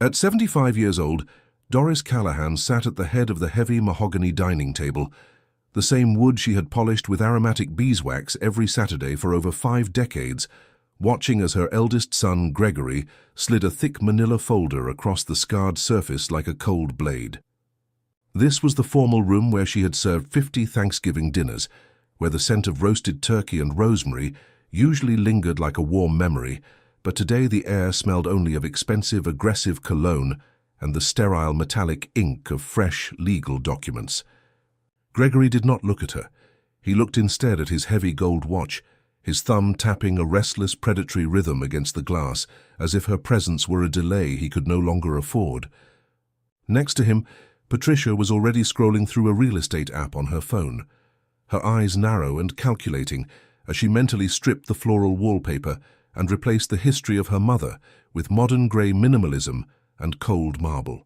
At 75 years old, Doris Callahan sat at the head of the heavy mahogany dining table, the same wood she had polished with aromatic beeswax every Saturday for over 5 decades, watching as her eldest son, Gregory, slid a thick manila folder across the scarred surface like a cold blade. This was the formal room where she had served 50 Thanksgiving dinners, where the scent of roasted turkey and rosemary usually lingered like a warm memory, but today the air smelled only of expensive, aggressive cologne and the sterile metallic ink of fresh legal documents. Gregory did not look at her. He looked instead at his heavy gold watch, his thumb tapping a restless predatory rhythm against the glass, as if her presence were a delay he could no longer afford. Next to him, Patricia was already scrolling through a real estate app on her phone, her eyes narrow and calculating as she mentally stripped the floral wallpaper and replaced the history of her mother with modern grey minimalism and cold marble.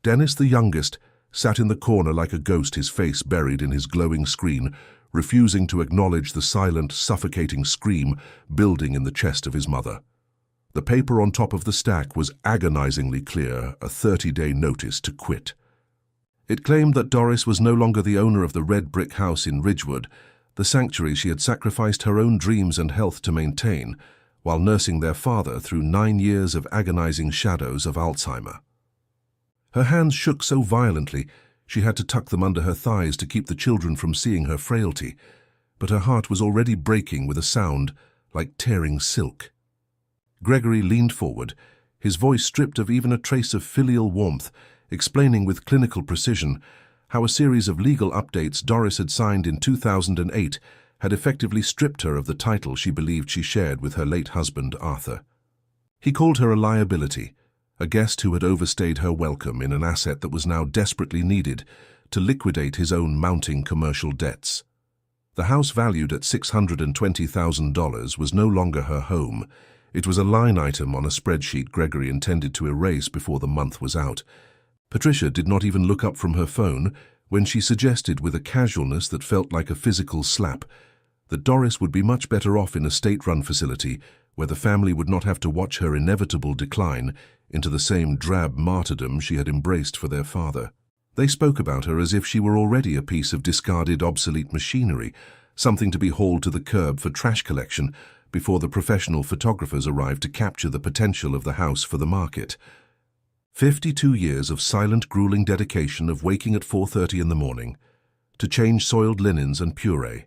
Dennis, the youngest, sat in the corner like a ghost, his face buried in his glowing screen, refusing to acknowledge the silent, suffocating scream building in the chest of his mother. The paper on top of the stack was agonizingly clear, a 30-day notice to quit. It claimed that Doris was no longer the owner of the red brick house in Ridgewood, the sanctuary she had sacrificed her own dreams and health to maintain, while nursing their father through 9 years of agonizing shadows of Alzheimer. Her hands shook so violently she had to tuck them under her thighs to keep the children from seeing her frailty, but her heart was already breaking with a sound like tearing silk. Gregory leaned forward, his voice stripped of even a trace of filial warmth, explaining with clinical precision how a series of legal updates Doris had signed in 2008 had effectively stripped her of the title she believed she shared with her late husband, Arthur. He called her a liability, a guest who had overstayed her welcome in an asset that was now desperately needed to liquidate his own mounting commercial debts. The house, valued at $620,000, was no longer her home. It was a line item on a spreadsheet Gregory intended to erase before the month was out. Patricia did not even look up from her phone when she suggested with a casualness that felt like a physical slap that Doris would be much better off in a state-run facility where the family would not have to watch her inevitable decline into the same drab martyrdom she had embraced for their father. They spoke about her as if she were already a piece of discarded, obsolete machinery, something to be hauled to the curb for trash collection before the professional photographers arrived to capture the potential of the house for the market. 52 years of silent, grueling dedication of waking at 4:30 in the morning to change soiled linens and puree,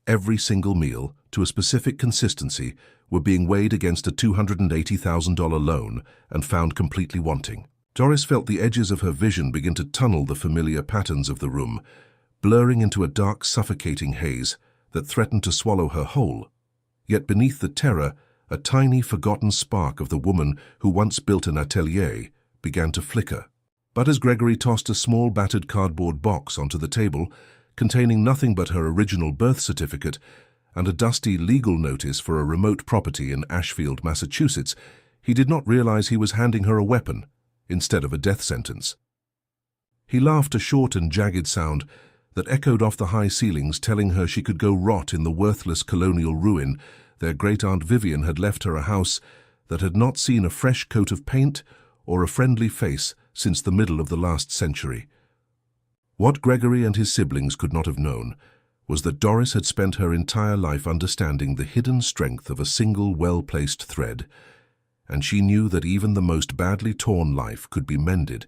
every single meal to a specific consistency, were being weighed against a $280,000 loan and found completely wanting. Doris felt the edges of her vision begin to tunnel the familiar patterns of the room, blurring into a dark, suffocating haze that threatened to swallow her whole. Yet beneath the terror, a tiny, forgotten spark of the woman who once built an atelier began to flicker. But as Gregory tossed a small, battered cardboard box onto the table, containing nothing but her original birth certificate and a dusty legal notice for a remote property in Ashfield, Massachusetts, he did not realize he was handing her a weapon instead of a death sentence. He laughed, a short and jagged sound that echoed off the high ceilings, telling her she could go rot in the worthless colonial ruin their great-aunt Vivian had left her, a house that had not seen a fresh coat of paint or a friendly face since the middle of the last century. What Gregory and his siblings could not have known was that Doris had spent her entire life understanding the hidden strength of a single well-placed thread, and she knew that even the most badly torn life could be mended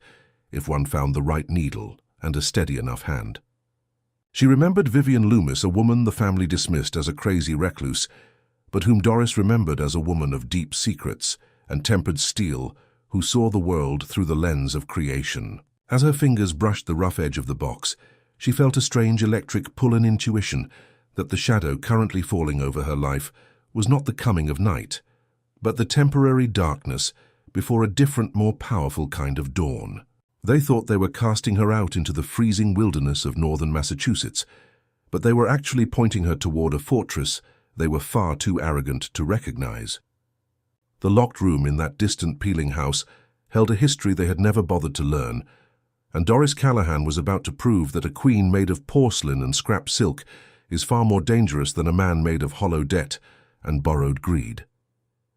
if one found the right needle and a steady enough hand. She remembered Vivian Loomis, a woman the family dismissed as a crazy recluse, but whom Doris remembered as a woman of deep secrets and tempered steel who saw the world through the lens of creation. As her fingers brushed the rough edge of the box, she felt a strange electric pull and intuition that the shadow currently falling over her life was not the coming of night, but the temporary darkness before a different, more powerful kind of dawn. They thought they were casting her out into the freezing wilderness of northern Massachusetts, but they were actually pointing her toward a fortress they were far too arrogant to recognize. The locked room in that distant Peeling house held a history they had never bothered to learn, and Doris Callahan was about to prove that a queen made of porcelain and scrap silk is far more dangerous than a man made of hollow debt and borrowed greed.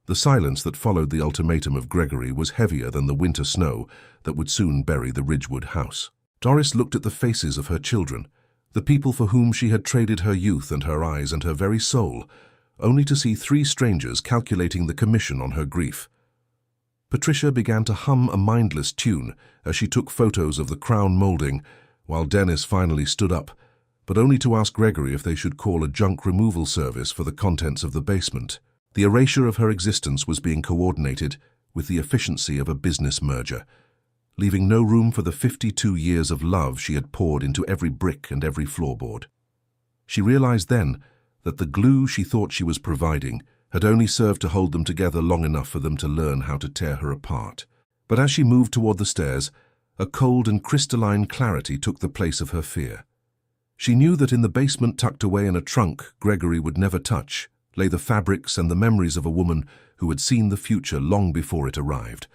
The silence that followed the ultimatum of Gregory was heavier than the winter snow that would soon bury the Ridgewood house. Doris looked at the faces of her children, the people for whom she had traded her youth and her eyes and her very soul, only to see three strangers calculating the commission on her grief. Patricia began to hum a mindless tune as she took photos of the crown molding, while Dennis finally stood up, but only to ask Gregory if they should call a junk removal service for the contents of the basement. The erasure of her existence was being coordinated with the efficiency of a business merger, leaving no room for the 52 years of love she had poured into every brick and every floorboard. She realized then that the glue she thought she was providing had only served to hold them together long enough for them to learn how to tear her apart. But as she moved toward the stairs, a cold and crystalline clarity took the place of her fear. She knew that in the basement, tucked away in a trunk Gregory would never touch, lay the fabrics and the memories of a woman who had seen the future long before it arrived.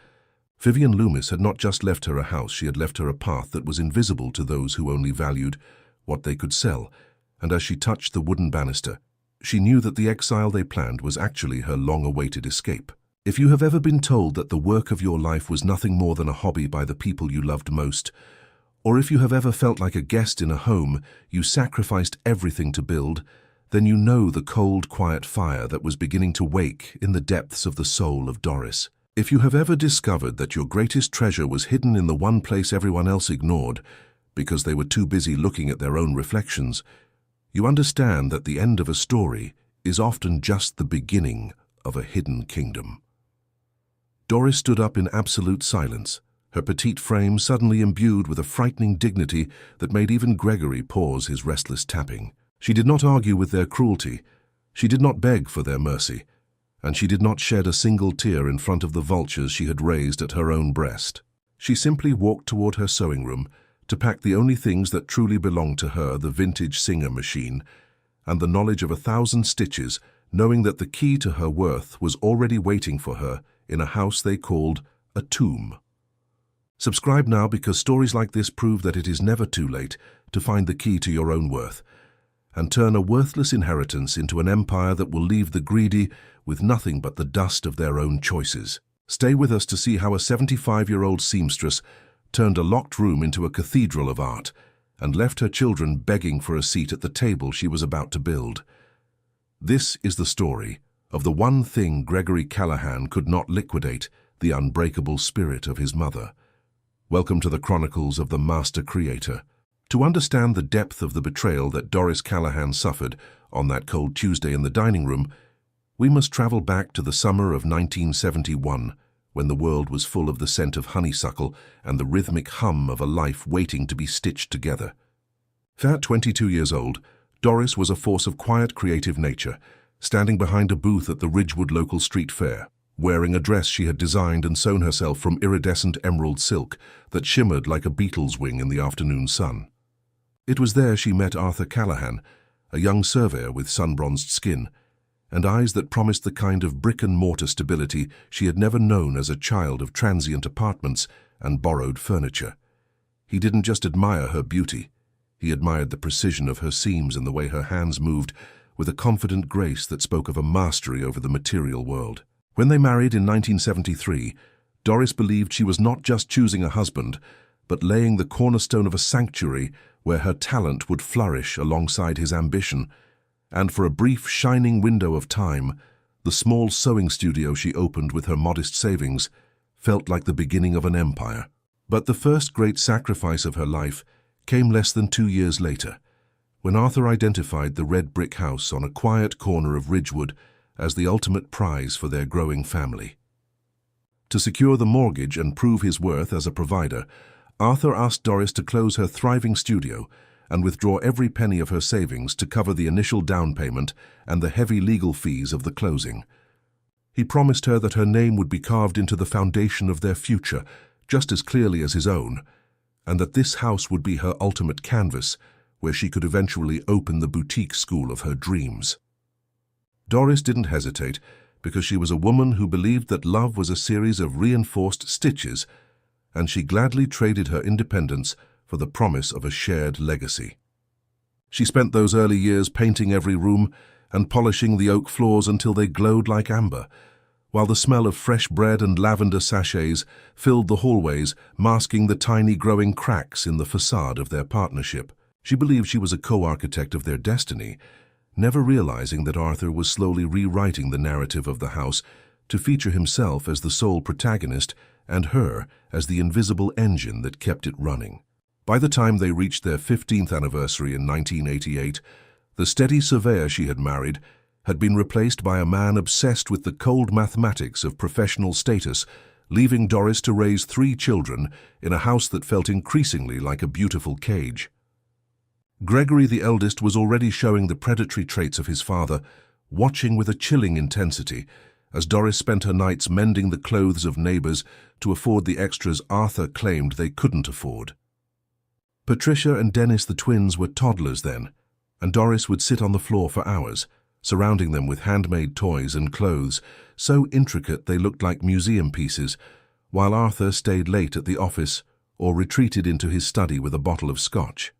Vivian Loomis had not just left her a house, she had left her a path that was invisible to those who only valued what they could sell, and as she touched the wooden banister, she knew that the exile they planned was actually her long-awaited escape. If you have ever been told that the work of your life was nothing more than a hobby by the people you loved most, or if you have ever felt like a guest in a home you sacrificed everything to build, then you know the cold, quiet fire that was beginning to wake in the depths of the soul of Doris. If you have ever discovered that your greatest treasure was hidden in the one place everyone else ignored because they were too busy looking at their own reflections, you understand that the end of a story is often just the beginning of a hidden kingdom. Doris stood up in absolute silence, her petite frame suddenly imbued with a frightening dignity that made even Gregory pause his restless tapping. She did not argue with their cruelty, she did not beg for their mercy, and she did not shed a single tear in front of the vultures she had raised at her own breast. She simply walked toward her sewing room to pack the only things that truly belonged to her, the vintage Singer machine, and the knowledge of 1,000 stitches, knowing that the key to her worth was already waiting for her in a house they called a tomb. Subscribe now, because stories like this prove that it is never too late to find the key to your own worth and turn a worthless inheritance into an empire that will leave the greedy with nothing but the dust of their own choices. Stay with us to see how a 75-year-old seamstress turned a locked room into a cathedral of art and left her children begging for a seat at the table she was about to build. This is the story of the one thing Gregory Callahan could not liquidate, the unbreakable spirit of his mother. Welcome to the Chronicles of the Master Creator. To understand the depth of the betrayal that Doris Callahan suffered on that cold Tuesday in the dining room, we must travel back to the summer of 1971, when the world was full of the scent of honeysuckle and the rhythmic hum of a life waiting to be stitched together. At 22 years old, Doris was a force of quiet, creative nature, standing behind a booth at the Ridgewood local street fair, wearing a dress she had designed and sewn herself from iridescent emerald silk that shimmered like a beetle's wing in the afternoon sun. It was there she met Arthur Callahan, a young surveyor with sun-bronzed skin, and eyes that promised the kind of brick-and-mortar stability she had never known as a child of transient apartments and borrowed furniture. He didn't just admire her beauty, he admired the precision of her seams and the way her hands moved with a confident grace that spoke of a mastery over the material world. When they married in 1973, Doris believed she was not just choosing a husband, but laying the cornerstone of a sanctuary where her talent would flourish alongside his ambition. And for a brief, shining window of time, the small sewing studio she opened with her modest savings felt like the beginning of an empire. But the first great sacrifice of her life came less than 2 years later, when Arthur identified the red brick house on a quiet corner of Ridgewood as the ultimate prize for their growing family. To secure the mortgage and prove his worth as a provider, Arthur asked Doris to close her thriving studio and withdraw every penny of her savings to cover the initial down payment and the heavy legal fees of the closing. He promised her that her name would be carved into the foundation of their future just as clearly as his own, and that this house would be her ultimate canvas, where she could eventually open the boutique school of her dreams. Doris didn't hesitate, because she was a woman who believed that love was a series of reinforced stitches, and she gladly traded her independence for the promise of a shared legacy. She spent those early years painting every room and polishing the oak floors until they glowed like amber, while the smell of fresh bread and lavender sachets filled the hallways, masking the tiny growing cracks in the facade of their partnership. She believed she was a co-architect of their destiny, never realizing that Arthur was slowly rewriting the narrative of the house to feature himself as the sole protagonist and her as the invisible engine that kept it running. By the time they reached their 15th anniversary in 1988, the steady surveyor she had married had been replaced by a man obsessed with the cold mathematics of professional status, leaving Doris to raise 3 children in a house that felt increasingly like a beautiful cage. Gregory, the eldest, was already showing the predatory traits of his father, watching with a chilling intensity as Doris spent her nights mending the clothes of neighbors to afford the extras Arthur claimed they couldn't afford. Patricia and Dennis, the twins, were toddlers then, and Doris would sit on the floor for hours, surrounding them with handmade toys and clothes, so intricate they looked like museum pieces, while Arthur stayed late at the office or retreated into his study with a bottle of scotch.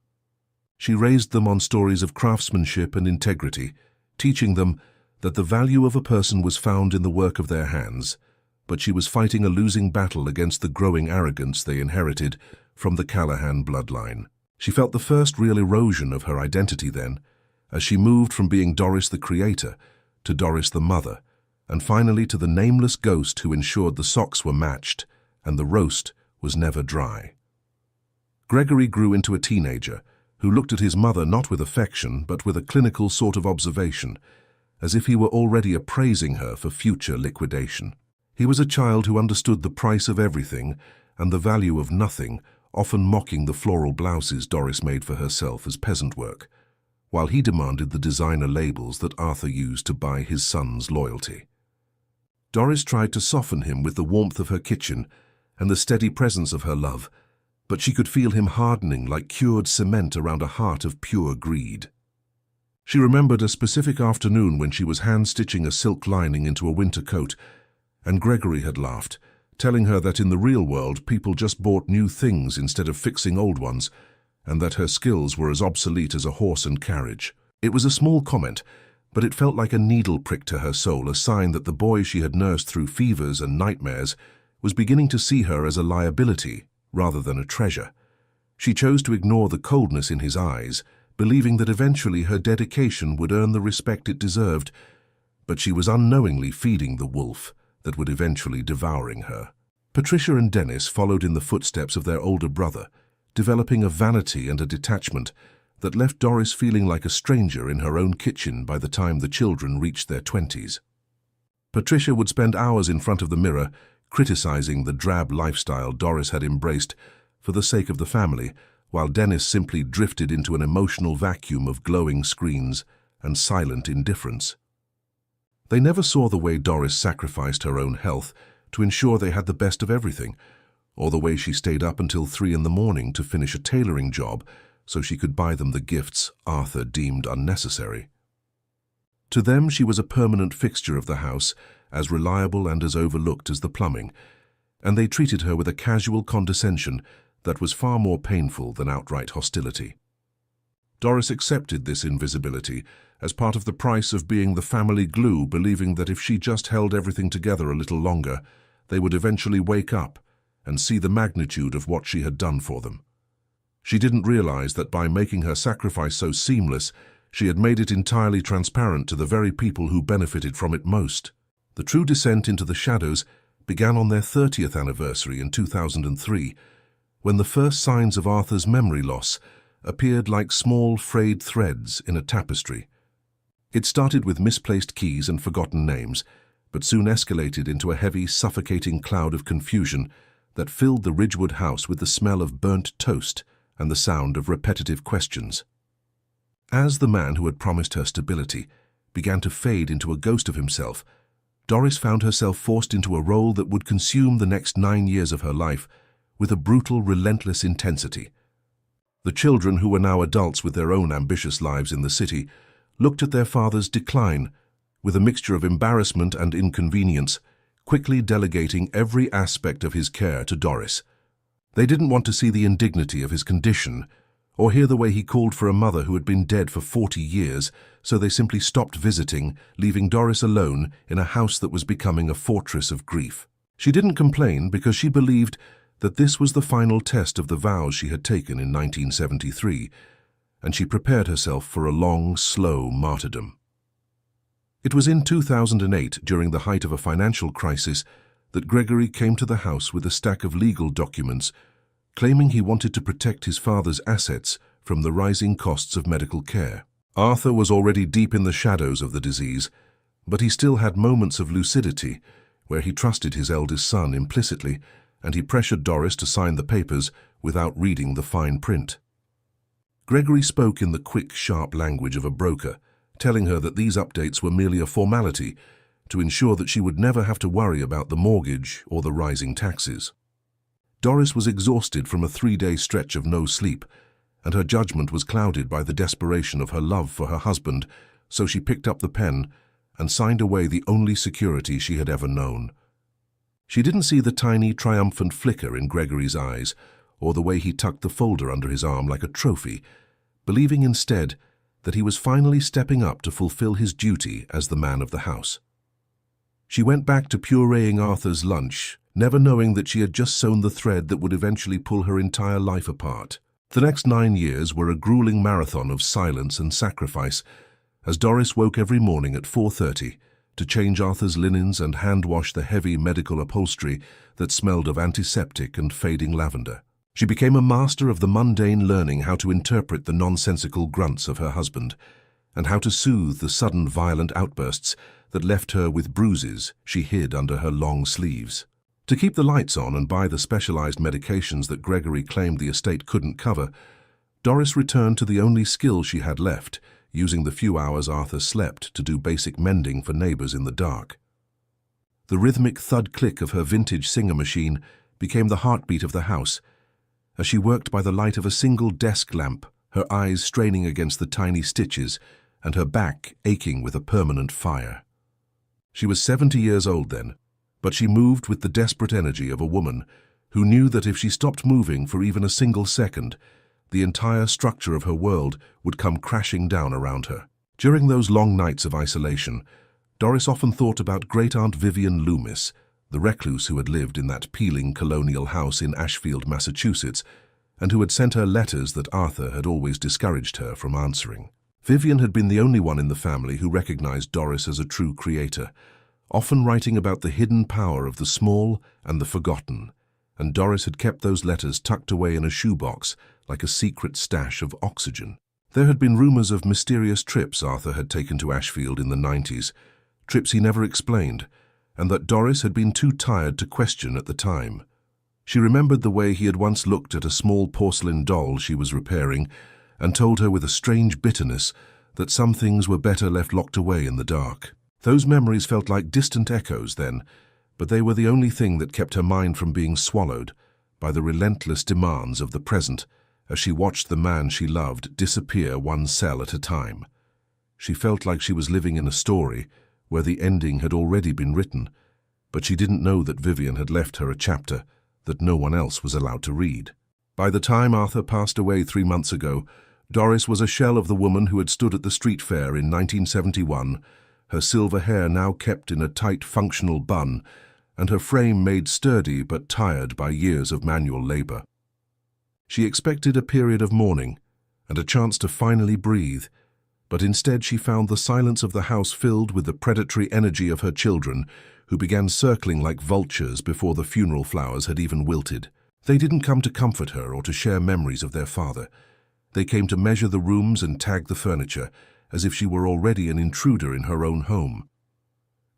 She raised them on stories of craftsmanship and integrity, teaching them that the value of a person was found in the work of their hands, but she was fighting a losing battle against the growing arrogance they inherited from the Callahan bloodline. She felt the first real erosion of her identity then, as she moved from being Doris the creator to Doris the mother, and finally to the nameless ghost who ensured the socks were matched and the roast was never dry. Gregory grew into a teenager who looked at his mother not with affection but with a clinical sort of observation, as if he were already appraising her for future liquidation. He was a child who understood the price of everything and the value of nothing, often mocking the floral blouses Doris made for herself as peasant work, while he demanded the designer labels that Arthur used to buy his son's loyalty. Doris tried to soften him with the warmth of her kitchen and the steady presence of her love, but she could feel him hardening like cured cement around a heart of pure greed. She remembered a specific afternoon when she was hand-stitching a silk lining into a winter coat, and Gregory had laughed, telling her that in the real world people just bought new things instead of fixing old ones, and that her skills were as obsolete as a horse and carriage. It was a small comment, but it felt like a needle prick to her soul, a sign that the boy she had nursed through fevers and nightmares was beginning to see her as a liability rather than a treasure. She chose to ignore the coldness in his eyes, believing that eventually her dedication would earn the respect it deserved, but she was unknowingly feeding the wolf that would eventually devouring her. Patricia and Dennis followed in the footsteps of their older brother, developing a vanity and a detachment that left Doris feeling like a stranger in her own kitchen by the time the children reached their 20s. Patricia would spend hours in front of the mirror, criticizing the drab lifestyle Doris had embraced for the sake of the family, while Dennis simply drifted into an emotional vacuum of glowing screens and silent indifference. They never saw the way Doris sacrificed her own health to ensure they had the best of everything, or the way she stayed up until 3 in the morning to finish a tailoring job so she could buy them the gifts Arthur deemed unnecessary. To them, she was a permanent fixture of the house, as reliable and as overlooked as the plumbing, and they treated her with a casual condescension that was far more painful than outright hostility. Doris accepted this invisibility as part of the price of being the family glue, believing that if she just held everything together a little longer, they would eventually wake up and see the magnitude of what she had done for them. She didn't realize that by making her sacrifice so seamless, she had made it entirely transparent to the very people who benefited from it most. The true descent into the shadows began on their 30th anniversary in 2003, when the first signs of Arthur's memory loss appeared like small frayed threads in a tapestry. It started with misplaced keys and forgotten names, but soon escalated into a heavy, suffocating cloud of confusion that filled the Ridgewood house with the smell of burnt toast and the sound of repetitive questions. As the man who had promised her stability began to fade into a ghost of himself, Doris found herself forced into a role that would consume the next 9 years of her life with a brutal, relentless intensity. The children, who were now adults with their own ambitious lives in the city, looked at their father's decline with a mixture of embarrassment and inconvenience, quickly delegating every aspect of his care to Doris. They didn't want to see the indignity of his condition or hear the way he called for a mother who had been dead for 40 years, so they simply stopped visiting, leaving Doris alone in a house that was becoming a fortress of grief. She didn't complain because she believed that this was the final test of the vows she had taken in 1973, and she prepared herself for a long, slow martyrdom. It was in 2008, during the height of a financial crisis, that Gregory came to the house with a stack of legal documents, claiming he wanted to protect his father's assets from the rising costs of medical care. Arthur was already deep in the shadows of the disease, but he still had moments of lucidity where he trusted his eldest son implicitly, and he pressured Doris to sign the papers without reading the fine print. Gregory spoke in the quick, sharp language of a broker, telling her that these updates were merely a formality to ensure that she would never have to worry about the mortgage or the rising taxes. Doris was exhausted from a 3-day stretch of no sleep, and her judgment was clouded by the desperation of her love for her husband, so she picked up the pen and signed away the only security she had ever known. She didn't see the tiny, triumphant flicker in Gregory's eyes, or the way he tucked the folder under his arm like a trophy, believing instead that he was finally stepping up to fulfill his duty as the man of the house. She went back to pureeing Arthur's lunch, never knowing that she had just sewn the thread that would eventually pull her entire life apart. The next 9 years were a grueling marathon of silence and sacrifice, as Doris woke every morning at 4:30 to change Arthur's linens and hand-wash the heavy medical upholstery that smelled of antiseptic and fading lavender. She became a master of the mundane, learning how to interpret the nonsensical grunts of her husband, and how to soothe the sudden violent outbursts that left her with bruises she hid under her long sleeves. To keep the lights on and buy the specialized medications that Gregory claimed the estate couldn't cover, Doris returned to the only skill she had left, using the few hours Arthur slept to do basic mending for neighbors in the dark. The rhythmic thud-click of her vintage Singer machine became the heartbeat of the house, as she worked by the light of a single desk lamp, her eyes straining against the tiny stitches and her back aching with a permanent fire. She was 70 years old then, but she moved with the desperate energy of a woman who knew that if she stopped moving for even a single second, the entire structure of her world would come crashing down around her. During those long nights of isolation, Doris often thought about Great-Aunt Vivian Loomis, the recluse who had lived in that peeling colonial house in Ashfield, Massachusetts, and who had sent her letters that Arthur had always discouraged her from answering. Vivian had been the only one in the family who recognized Doris as a true creator, often writing about the hidden power of the small and the forgotten, and Doris had kept those letters tucked away in a shoebox like a secret stash of oxygen. There had been rumors of mysterious trips Arthur had taken to Ashfield in the 90s, trips he never explained, and that Doris had been too tired to question at the time. She remembered the way he had once looked at a small porcelain doll she was repairing and told her with a strange bitterness that some things were better left locked away in the dark. Those memories felt like distant echoes then, but they were the only thing that kept her mind from being swallowed by the relentless demands of the present as she watched the man she loved disappear one cell at a time. She felt like she was living in a story where the ending had already been written, but she didn't know that Vivian had left her a chapter that no one else was allowed to read. By the time Arthur passed away 3 months ago, Doris was a shell of the woman who had stood at the street fair in 1971, her silver hair now kept in a tight, functional bun, and her frame made sturdy but tired by years of manual labor. She expected a period of mourning and a chance to finally breathe, but instead she found the silence of the house filled with the predatory energy of her children, who began circling like vultures before the funeral flowers had even wilted. They didn't come to comfort her or to share memories of their father. They came to measure the rooms and tag the furniture, as if she were already an intruder in her own home.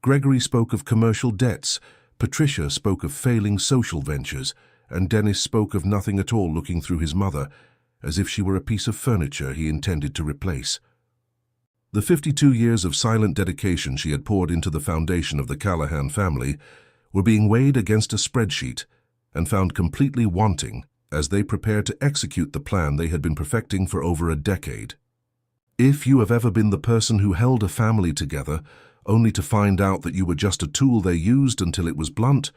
Gregory spoke of commercial debts, Patricia spoke of failing social ventures, and Dennis spoke of nothing at all looking through his mother, as if she were a piece of furniture he intended to replace. The 52 years of silent dedication she had poured into the foundation of the Callahan family were being weighed against a spreadsheet and found completely wanting as they prepared to execute the plan they had been perfecting for over a decade. If you have ever been the person who held a family together only to find out that you were just a tool they used until it was blunt,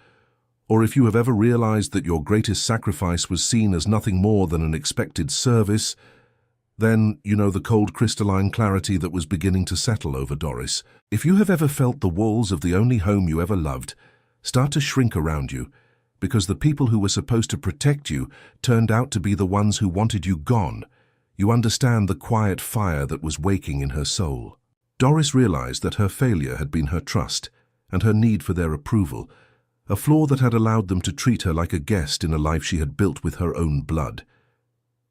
or if you have ever realized that your greatest sacrifice was seen as nothing more than an expected service Then, the cold crystalline clarity that was beginning to settle over Doris. If you have ever felt the walls of the only home you ever loved start to shrink around you, because the people who were supposed to protect you turned out to be the ones who wanted you gone, you understand the quiet fire that was waking in her soul. Doris realized that her failure had been her trust and her need for their approval, a flaw that had allowed them to treat her like a guest in a life she had built with her own blood.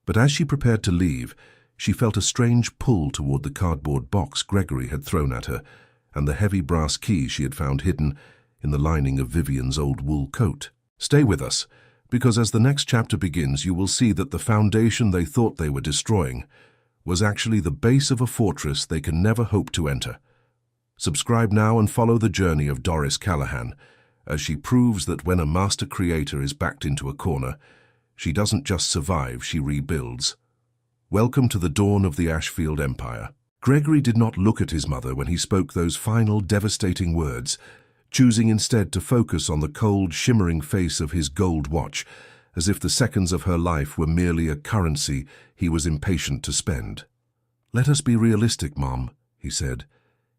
But as she prepared to leave, she felt a strange pull toward the cardboard box Gregory had thrown at her and the heavy brass key she had found hidden in the lining of Vivian's old wool coat. Stay with us, because as the next chapter begins, you will see that the foundation they thought they were destroying was actually the base of a fortress they can never hope to enter. Subscribe now and follow the journey of Doris Callahan, as she proves that when a master creator is backed into a corner, she doesn't just survive, she rebuilds. Welcome to the dawn of the Ashfield Empire. Gregory did not look at his mother when he spoke those final devastating words, choosing instead to focus on the cold, shimmering face of his gold watch, as if the seconds of her life were merely a currency he was impatient to spend. "Let us be realistic, Mom," he said,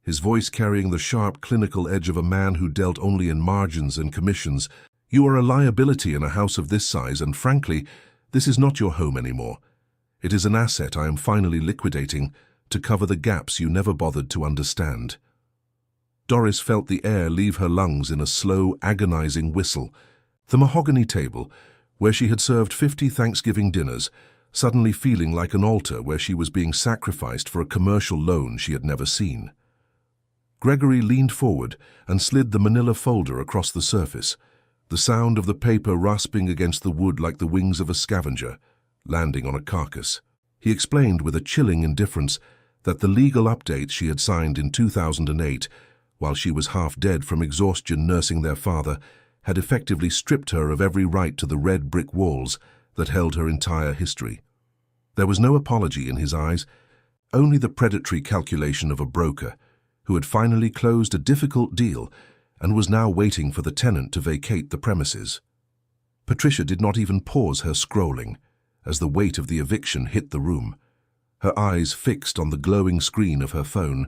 his voice carrying the sharp, clinical edge of a man who dealt only in margins and commissions. "You are a liability in a house of this size, and frankly, this is not your home anymore. It is an asset I am finally liquidating to cover the gaps you never bothered to understand." Doris felt the air leave her lungs in a slow, agonizing whistle. The mahogany table, where she had served 50 Thanksgiving dinners, suddenly feeling like an altar where she was being sacrificed for a commercial loan she had never seen. Gregory leaned forward and slid the manila folder across the surface, the sound of the paper rasping against the wood like the wings of a scavenger, landing on a carcass. He explained with a chilling indifference that the legal updates she had signed in 2008, while she was half dead from exhaustion nursing their father, had effectively stripped her of every right to the red brick walls that held her entire history. There was no apology in his eyes, only the predatory calculation of a broker who had finally closed a difficult deal and was now waiting for the tenant to vacate the premises. Patricia did not even pause her scrolling as the weight of the eviction hit the room, her eyes fixed on the glowing screen of her phone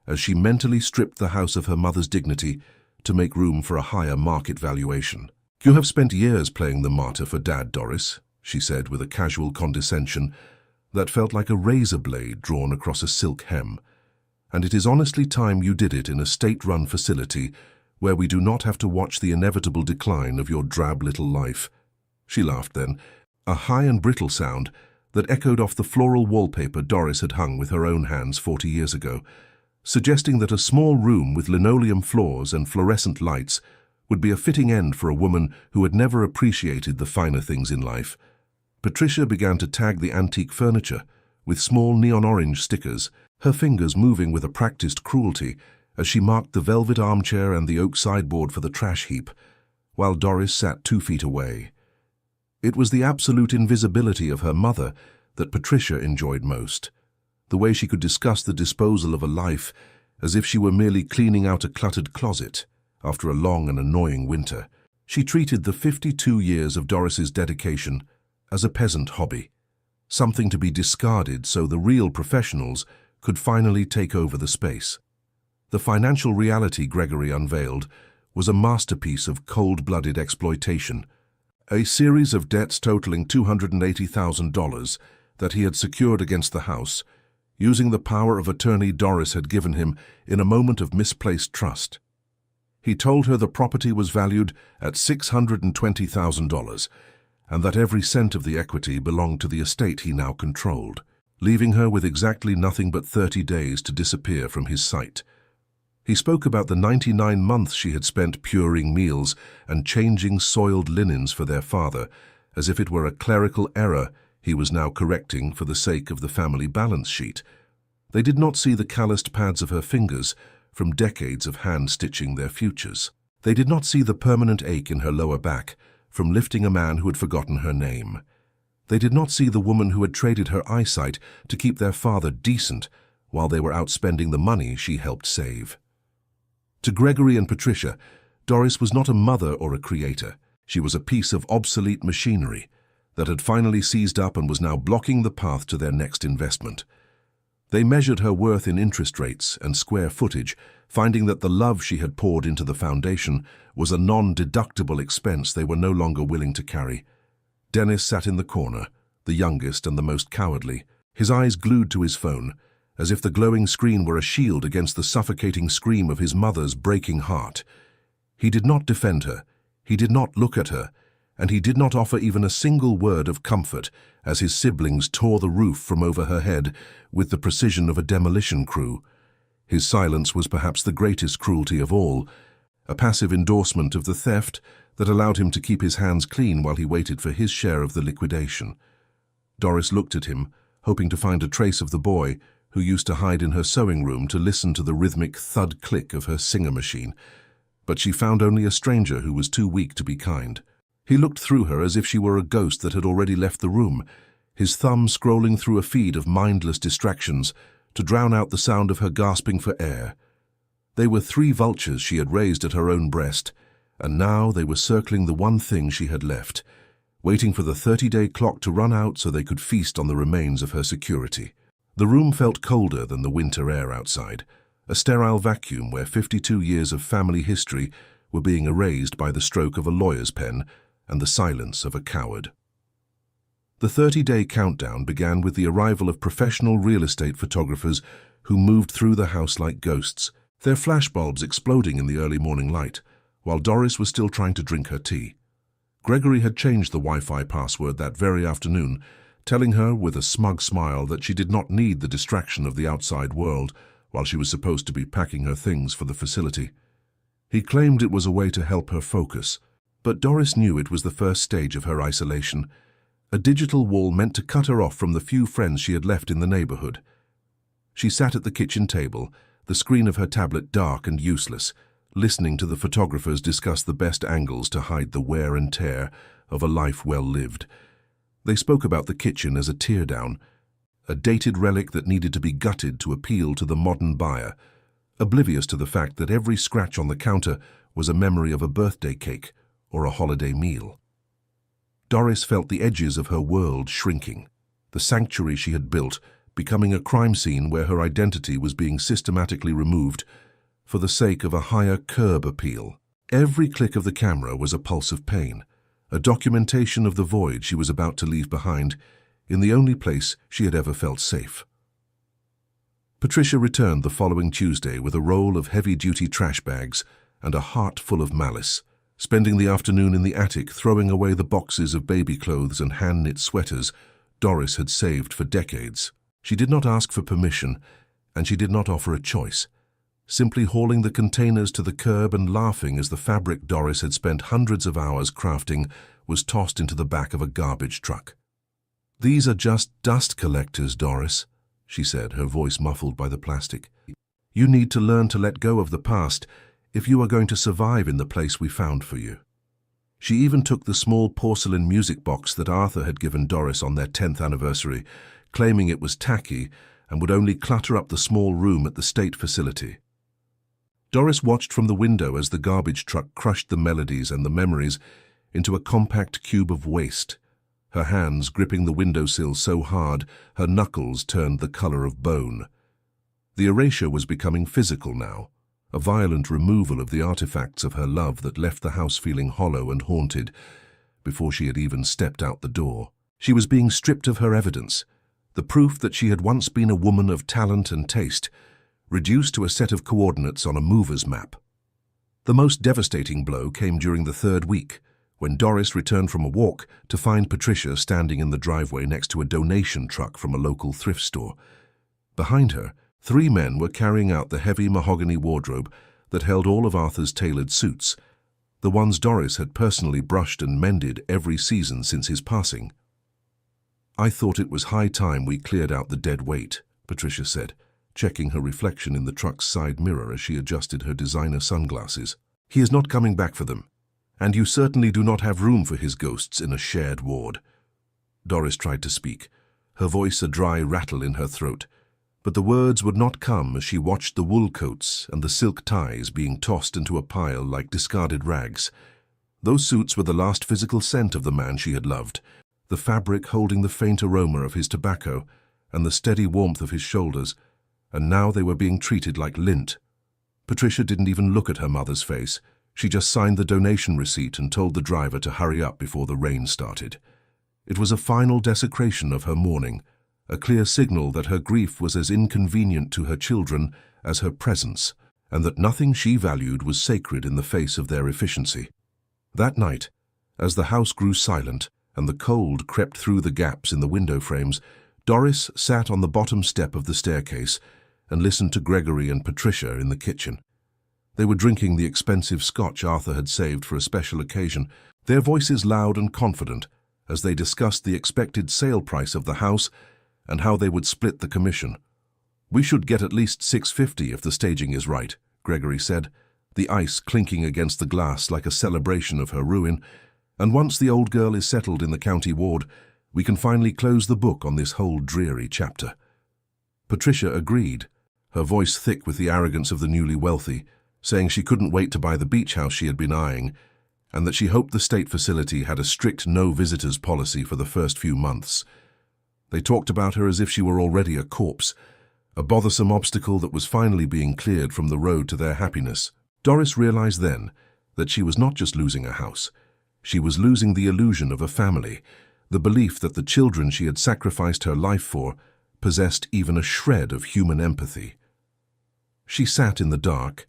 as she mentally stripped the house of her mother's dignity to make room for a higher market valuation. "You have spent years playing the martyr for Dad, Doris," she said with a casual condescension that felt like a razor blade drawn across a silk hem. "And it is honestly time you did it in a state-run facility where we do not have to watch the inevitable decline of your drab little life." She laughed then, a high and brittle sound that echoed off the floral wallpaper Doris had hung with her own hands 40 years ago, suggesting that a small room with linoleum floors and fluorescent lights would be a fitting end for a woman who had never appreciated the finer things in life. Patricia began to tag the antique furniture with small neon orange stickers, her fingers moving with a practiced cruelty as she marked the velvet armchair and the oak sideboard for the trash heap, while Doris sat 2 feet away. It was the absolute invisibility of her mother that Patricia enjoyed most, the way she could discuss the disposal of a life as if she were merely cleaning out a cluttered closet after a long and annoying winter. She treated the 52 years of Doris's dedication as a peasant hobby, something to be discarded so the real professionals could finally take over the space. The financial reality Gregory unveiled was a masterpiece of cold-blooded exploitation, a series of debts totaling $280,000 that he had secured against the house, using the power of attorney Doris had given him in a moment of misplaced trust. He told her the property was valued at $620,000 and that every cent of the equity belonged to the estate he now controlled, leaving her with exactly nothing but 30 days to disappear from his sight. He spoke about the 99 months she had spent puring meals and changing soiled linens for their father, as if it were a clerical error he was now correcting for the sake of the family balance sheet. They did not see the calloused pads of her fingers from decades of hand-stitching their futures. They did not see the permanent ache in her lower back from lifting a man who had forgotten her name. They did not see the woman who had traded her eyesight to keep their father decent while they were out spending the money she helped save. To Gregory and Patricia, Doris was not a mother or a creator. She was a piece of obsolete machinery, that had finally seized up and was now blocking the path to their next investment. They measured her worth in interest rates and square footage, finding that the love she had poured into the foundation was a non-deductible expense they were no longer willing to carry. Dennis sat in the corner, the youngest and the most cowardly, his eyes glued to his phone, as if the glowing screen were a shield against the suffocating scream of his mother's breaking heart. He did not defend her, he did not look at her, and he did not offer even a single word of comfort as his siblings tore the roof from over her head with the precision of a demolition crew. His silence was perhaps the greatest cruelty of all, a passive endorsement of the theft that allowed him to keep his hands clean while he waited for his share of the liquidation. Doris looked at him, hoping to find a trace of the boy who used to hide in her sewing room to listen to the rhythmic thud-click of her singer machine. But she found only a stranger who was too weak to be kind. He looked through her as if she were a ghost that had already left the room, his thumb scrolling through a feed of mindless distractions to drown out the sound of her gasping for air. They were 3 vultures she had raised at her own breast, and now they were circling the one thing she had left, waiting for the 30-day clock to run out so they could feast on the remains of her security. The room felt colder than the winter air outside, a sterile vacuum where 52 years of family history were being erased by the stroke of a lawyer's pen and the silence of a coward. The 30-day countdown began with the arrival of professional real estate photographers who moved through the house like ghosts, their flashbulbs exploding in the early morning light, while Doris was still trying to drink her tea. Gregory had changed the Wi-Fi password that very afternoon, telling her with a smug smile that she did not need the distraction of the outside world while she was supposed to be packing her things for the facility. He claimed it was a way to help her focus, but Doris knew it was the first stage of her isolation, a digital wall meant to cut her off from the few friends she had left in the neighborhood. She sat at the kitchen table, the screen of her tablet dark and useless, listening to the photographers discuss the best angles to hide the wear and tear of a life well lived. They spoke about the kitchen as a teardown, a dated relic that needed to be gutted to appeal to the modern buyer, oblivious to the fact that every scratch on the counter was a memory of a birthday cake or a holiday meal. Doris felt the edges of her world shrinking, the sanctuary she had built becoming a crime scene where her identity was being systematically removed for the sake of a higher curb appeal. Every click of the camera was a pulse of pain, a documentation of the void she was about to leave behind in the only place she had ever felt safe. Patricia returned the following Tuesday with a roll of heavy-duty trash bags and a heart full of malice, spending the afternoon in the attic throwing away the boxes of baby clothes and hand-knit sweaters Doris had saved for decades. She did not ask for permission, and she did not offer a choice, simply hauling the containers to the curb and laughing as the fabric Doris had spent hundreds of hours crafting was tossed into the back of a garbage truck. "These are just dust collectors, Doris," she said, her voice muffled by the plastic. "You need to learn to let go of the past if you are going to survive in the place we found for you." She even took the small porcelain music box that Arthur had given Doris on their 10th anniversary, claiming it was tacky and would only clutter up the small room at the state facility. Doris watched from the window as the garbage truck crushed the melodies and the memories into a compact cube of waste, her hands gripping the windowsill so hard her knuckles turned the color of bone. The erasure was becoming physical now, a violent removal of the artifacts of her love that left the house feeling hollow and haunted before she had even stepped out the door. She was being stripped of her evidence, the proof that she had once been a woman of talent and taste, reduced to a set of coordinates on a mover's map. The most devastating blow came during the 3rd week, when Doris returned from a walk to find Patricia standing in the driveway next to a donation truck from a local thrift store. Behind her, 3 men were carrying out the heavy mahogany wardrobe that held all of Arthur's tailored suits, the ones Doris had personally brushed and mended every season since his passing. "I thought it was high time we cleared out the dead weight," Patricia said, checking her reflection in the truck's side mirror as she adjusted her designer sunglasses. "He is not coming back for them, and you certainly do not have room for his ghosts in a shared ward." Doris tried to speak, her voice a dry rattle in her throat, but the words would not come as she watched the wool coats and the silk ties being tossed into a pile like discarded rags. Those suits were the last physical scent of the man she had loved, the fabric holding the faint aroma of his tobacco and the steady warmth of his shoulders, and now they were being treated like lint. Patricia didn't even look at her mother's face. She just signed the donation receipt and told the driver to hurry up before the rain started. It was a final desecration of her mourning, a clear signal that her grief was as inconvenient to her children as her presence, and that nothing she valued was sacred in the face of their efficiency. That night, as the house grew silent and the cold crept through the gaps in the window frames, Doris sat on the bottom step of the staircase and listened to Gregory and Patricia in the kitchen. They were drinking the expensive scotch Arthur had saved for a special occasion, their voices loud and confident as they discussed the expected sale price of the house and how they would split the commission. "We should get at least $650 if the staging is right," Gregory said, the ice clinking against the glass like a celebration of her ruin. "And once the old girl is settled in the county ward, we can finally close the book on this whole dreary chapter." Patricia agreed, her voice thick with the arrogance of the newly wealthy, saying she couldn't wait to buy the beach house she had been eyeing, and that she hoped the state facility had a strict no-visitors policy for the first few months. They talked about her as if she were already a corpse, a bothersome obstacle that was finally being cleared from the road to their happiness. Doris realized then that she was not just losing a house. She was losing the illusion of a family, the belief that the children she had sacrificed her life for possessed even a shred of human empathy. She sat in the dark,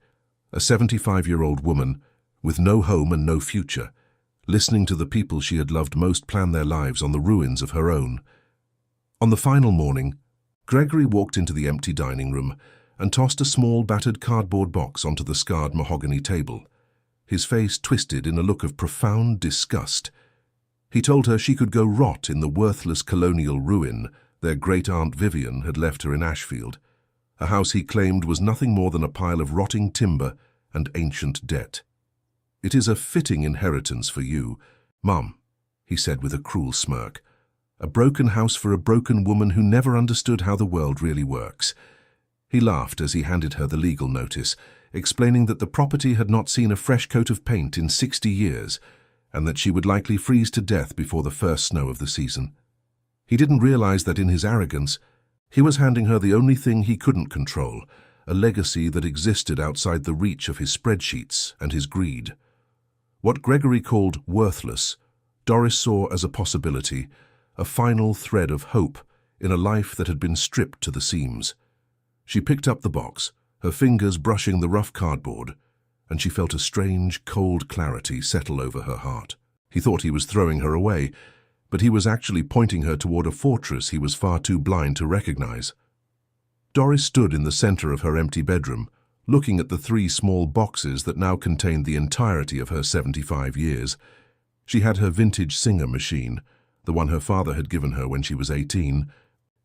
a 75-year-old woman with no home and no future, listening to the people she had loved most plan their lives on the ruins of her own. On the final morning, Gregory walked into the empty dining room and tossed a small battered cardboard box onto the scarred mahogany table, his face twisted in a look of profound disgust. He told her she could go rot in the worthless colonial ruin their great-aunt Vivian had left her in Ashfield, a house he claimed was nothing more than a pile of rotting timber and ancient debt. "It is a fitting inheritance for you, Mum," he said with a cruel smirk. "A broken house for a broken woman who never understood how the world really works." He laughed as he handed her the legal notice, explaining that the property had not seen a fresh coat of paint in 60 years, and that she would likely freeze to death before the first snow of the season. He didn't realize that in his arrogance, he was handing her the only thing he couldn't control, a legacy that existed outside the reach of his spreadsheets and his greed. What Gregory called worthless, Doris saw as a possibility, a final thread of hope in a life that had been stripped to the seams. She picked up the box, her fingers brushing the rough cardboard, and she felt a strange, cold clarity settle over her heart. He thought he was throwing her away, but he was actually pointing her toward a fortress he was far too blind to recognize. Doris stood in the center of her empty bedroom, looking at the 3 small boxes that now contained the entirety of her 75 years. She had her vintage Singer machine, the one her father had given her when she was 18,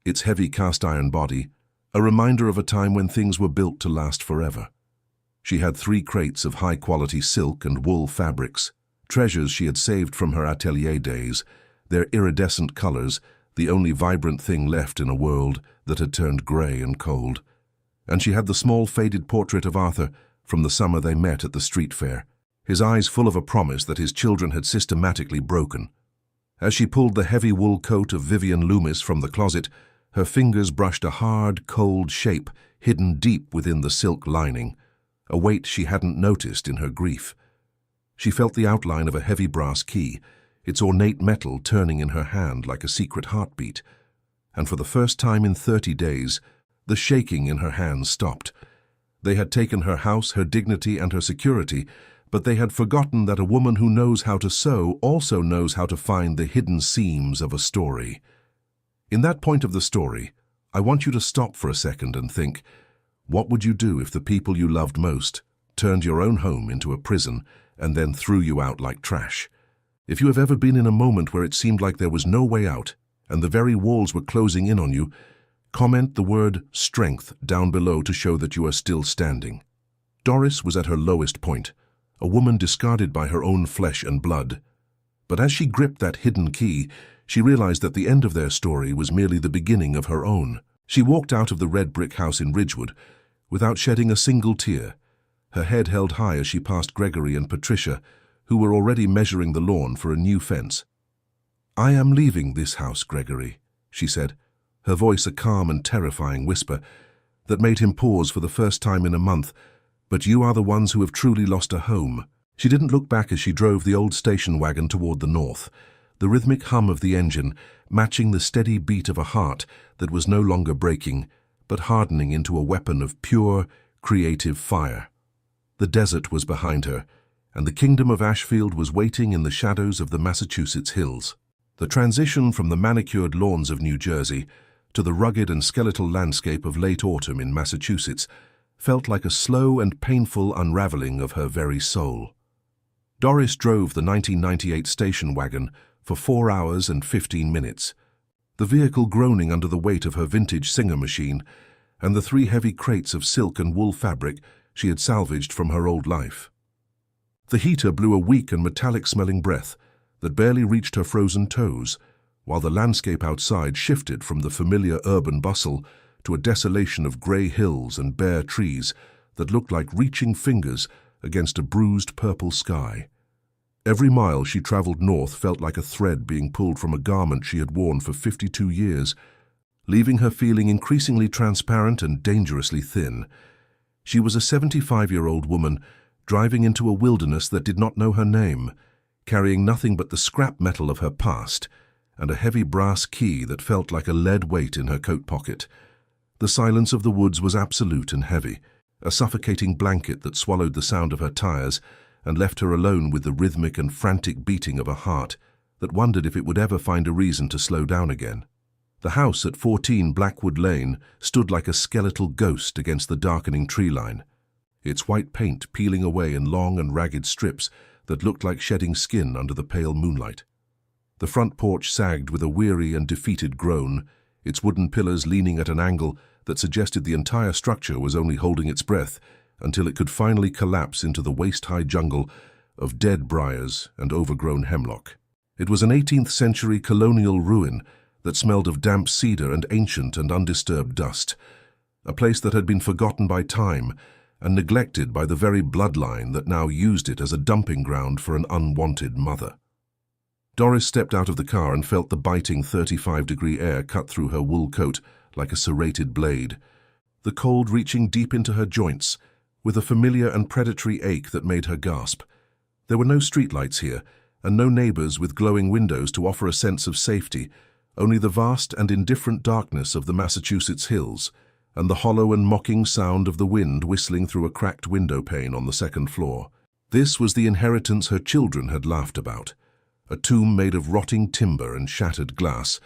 its heavy cast-iron body, a reminder of a time when things were built to last forever. She had 3 crates of high-quality silk and wool fabrics, treasures she had saved from her atelier days, their iridescent colors, the only vibrant thing left in a world that had turned gray and cold. And she had the small faded portrait of Arthur from the summer they met at the street fair, his eyes full of a promise that his children had systematically broken. As she pulled the heavy wool coat of Vivian Loomis from the closet, her fingers brushed a hard, cold shape hidden deep within the silk lining, a weight she hadn't noticed in her grief. She felt the outline of a heavy brass key, its ornate metal turning in her hand like a secret heartbeat, and for the first time in 30 days, the shaking in her hands stopped. They had taken her house, her dignity, and her security, but they had forgotten that a woman who knows how to sew also knows how to find the hidden seams of a story. In that point of the story, I want you to stop for a second and think, what would you do if the people you loved most turned your own home into a prison and then threw you out like trash? If you have ever been in a moment where it seemed like there was no way out and the very walls were closing in on you, comment the word strength down below to show that you are still standing. Doris was at her lowest point, a woman discarded by her own flesh and blood. But as she gripped that hidden key, she realized that the end of their story was merely the beginning of her own. She walked out of the red brick house in Ridgewood without shedding a single tear, her head held high as she passed Gregory and Patricia, who were already measuring the lawn for a new fence. "I am leaving this house, Gregory," she said, her voice a calm and terrifying whisper that made him pause for the first time in a month. "But you are the ones who have truly lost a home." She didn't look back as she drove the old station wagon toward the north, the rhythmic hum of the engine matching the steady beat of a heart that was no longer breaking, but hardening into a weapon of pure, creative fire. The desert was behind her, and the kingdom of Ashfield was waiting in the shadows of the Massachusetts hills. The transition from the manicured lawns of New Jersey to the rugged and skeletal landscape of late autumn in Massachusetts felt like a slow and painful unraveling of her very soul. Doris drove the 1998 station wagon for 4 hours and 15 minutes, the vehicle groaning under the weight of her vintage Singer machine and the 3 heavy crates of silk and wool fabric she had salvaged from her old life. The heater blew a weak and metallic-smelling breath that barely reached her frozen toes, while the landscape outside shifted from the familiar urban bustle to a desolation of grey hills and bare trees that looked like reaching fingers against a bruised purple sky. Every mile she traveled north felt like a thread being pulled from a garment she had worn for 52 years, leaving her feeling increasingly transparent and dangerously thin. She was a 75-year-old woman driving into a wilderness that did not know her name, carrying nothing but the scrap metal of her past and a heavy brass key that felt like a lead weight in her coat pocket. The silence of the woods was absolute and heavy, a suffocating blanket that swallowed the sound of her tires and left her alone with the rhythmic and frantic beating of a heart that wondered if it would ever find a reason to slow down again. The house at 14 Blackwood Lane stood like a skeletal ghost against the darkening tree line, its white paint peeling away in long and ragged strips that looked like shedding skin under the pale moonlight. The front porch sagged with a weary and defeated groan, its wooden pillars leaning at an angle that suggested the entire structure was only holding its breath until it could finally collapse into the waist-high jungle of dead briars and overgrown hemlock. It was an 18th-century colonial ruin that smelled of damp cedar and ancient and undisturbed dust, a place that had been forgotten by time and neglected by the very bloodline that now used it as a dumping ground for an unwanted mother. Doris stepped out of the car and felt the biting 35-degree air cut through her wool coat like a serrated blade, the cold reaching deep into her joints, with a familiar and predatory ache that made her gasp. There were no streetlights here, and no neighbors with glowing windows to offer a sense of safety, only the vast and indifferent darkness of the Massachusetts hills, and the hollow and mocking sound of the wind whistling through a cracked window pane on the second floor. This was the inheritance her children had laughed about, a tomb made of rotting timber and shattered glass,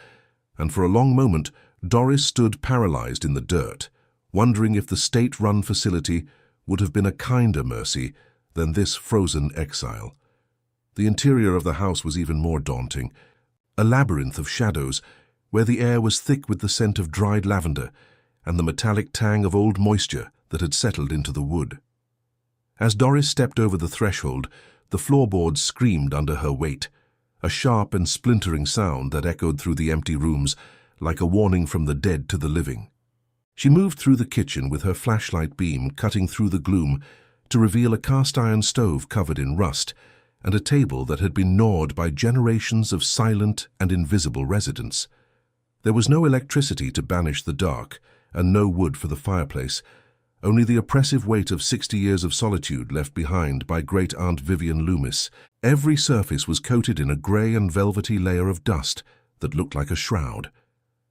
and for a long moment Doris stood paralyzed in the dirt, wondering if the state-run facility would have been a kinder mercy than this frozen exile. The interior of the house was even more daunting, a labyrinth of shadows where the air was thick with the scent of dried lavender and the metallic tang of old moisture that had settled into the wood. As Doris stepped over the threshold, the floorboards screamed under her weight, a sharp and splintering sound that echoed through the empty rooms like a warning from the dead to the living. She moved through the kitchen with her flashlight beam cutting through the gloom to reveal a cast-iron stove covered in rust and a table that had been gnawed by generations of silent and invisible residents. There was no electricity to banish the dark and no wood for the fireplace, only the oppressive weight of 60 years of solitude left behind by Great-Aunt Vivian Loomis. Every surface was coated in a grey and velvety layer of dust that looked like a shroud,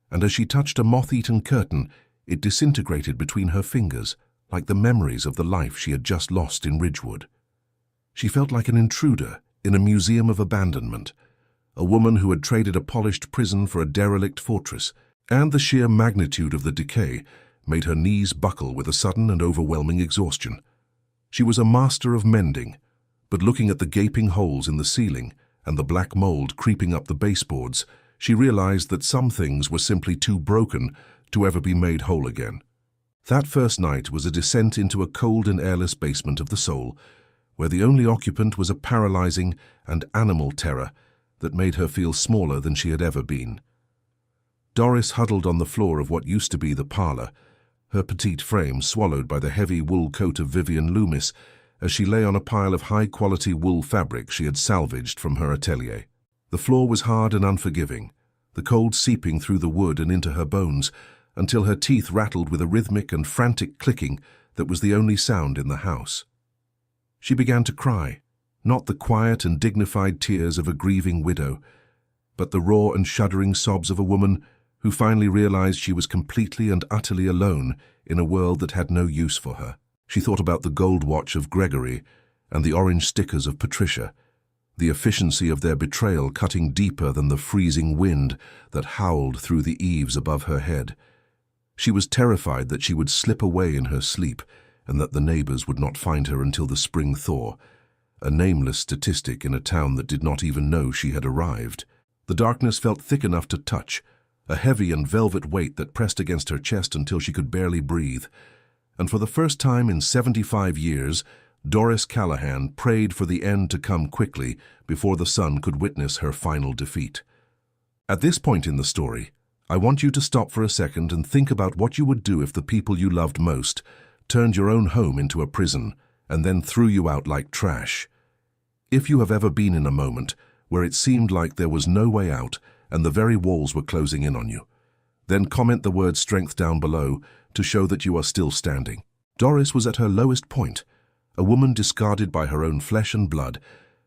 and as she touched a moth-eaten curtain, it disintegrated between her fingers like the memories of the life she had just lost in Ridgewood. She felt like an intruder in a museum of abandonment, a woman who had traded a polished prison for a derelict fortress, and the sheer magnitude of the decay made her knees buckle with a sudden and overwhelming exhaustion. She was a master of mending, but looking at the gaping holes in the ceiling and the black mold creeping up the baseboards, she realized that some things were simply too broken to ever be made whole again. That first night was a descent into a cold and airless basement of the soul, where the only occupant was a paralyzing and animal terror that made her feel smaller than she had ever been. Doris huddled on the floor of what used to be the parlor, her petite frame swallowed by the heavy wool coat of Vivian Loomis as she lay on a pile of high-quality wool fabric she had salvaged from her atelier. The floor was hard and unforgiving, the cold seeping through the wood and into her bones, until her teeth rattled with a rhythmic and frantic clicking that was the only sound in the house. She began to cry, not the quiet and dignified tears of a grieving widow, but the raw and shuddering sobs of a woman who finally realized she was completely and utterly alone in a world that had no use for her. She thought about the gold watch of Gregory and the orange stickers of Patricia, the efficiency of their betrayal cutting deeper than the freezing wind that howled through the eaves above her head. She was terrified that she would slip away in her sleep and that the neighbors would not find her until the spring thaw, a nameless statistic in a town that did not even know she had arrived. The darkness felt thick enough to touch, a heavy and velvet weight that pressed against her chest until she could barely breathe. And for the first time in 75 years, Doris Callahan prayed for the end to come quickly before the sun could witness her final defeat. At this point in the story, I want you to stop for a second and think about what you would do if the people you loved most turned your own home into a prison and then threw you out like trash. If you have ever been in a moment where it seemed like there was no way out and the very walls were closing in on you, then comment the word strength down below to show that you are still standing. Doris was at her lowest point, a woman discarded by her own flesh and blood,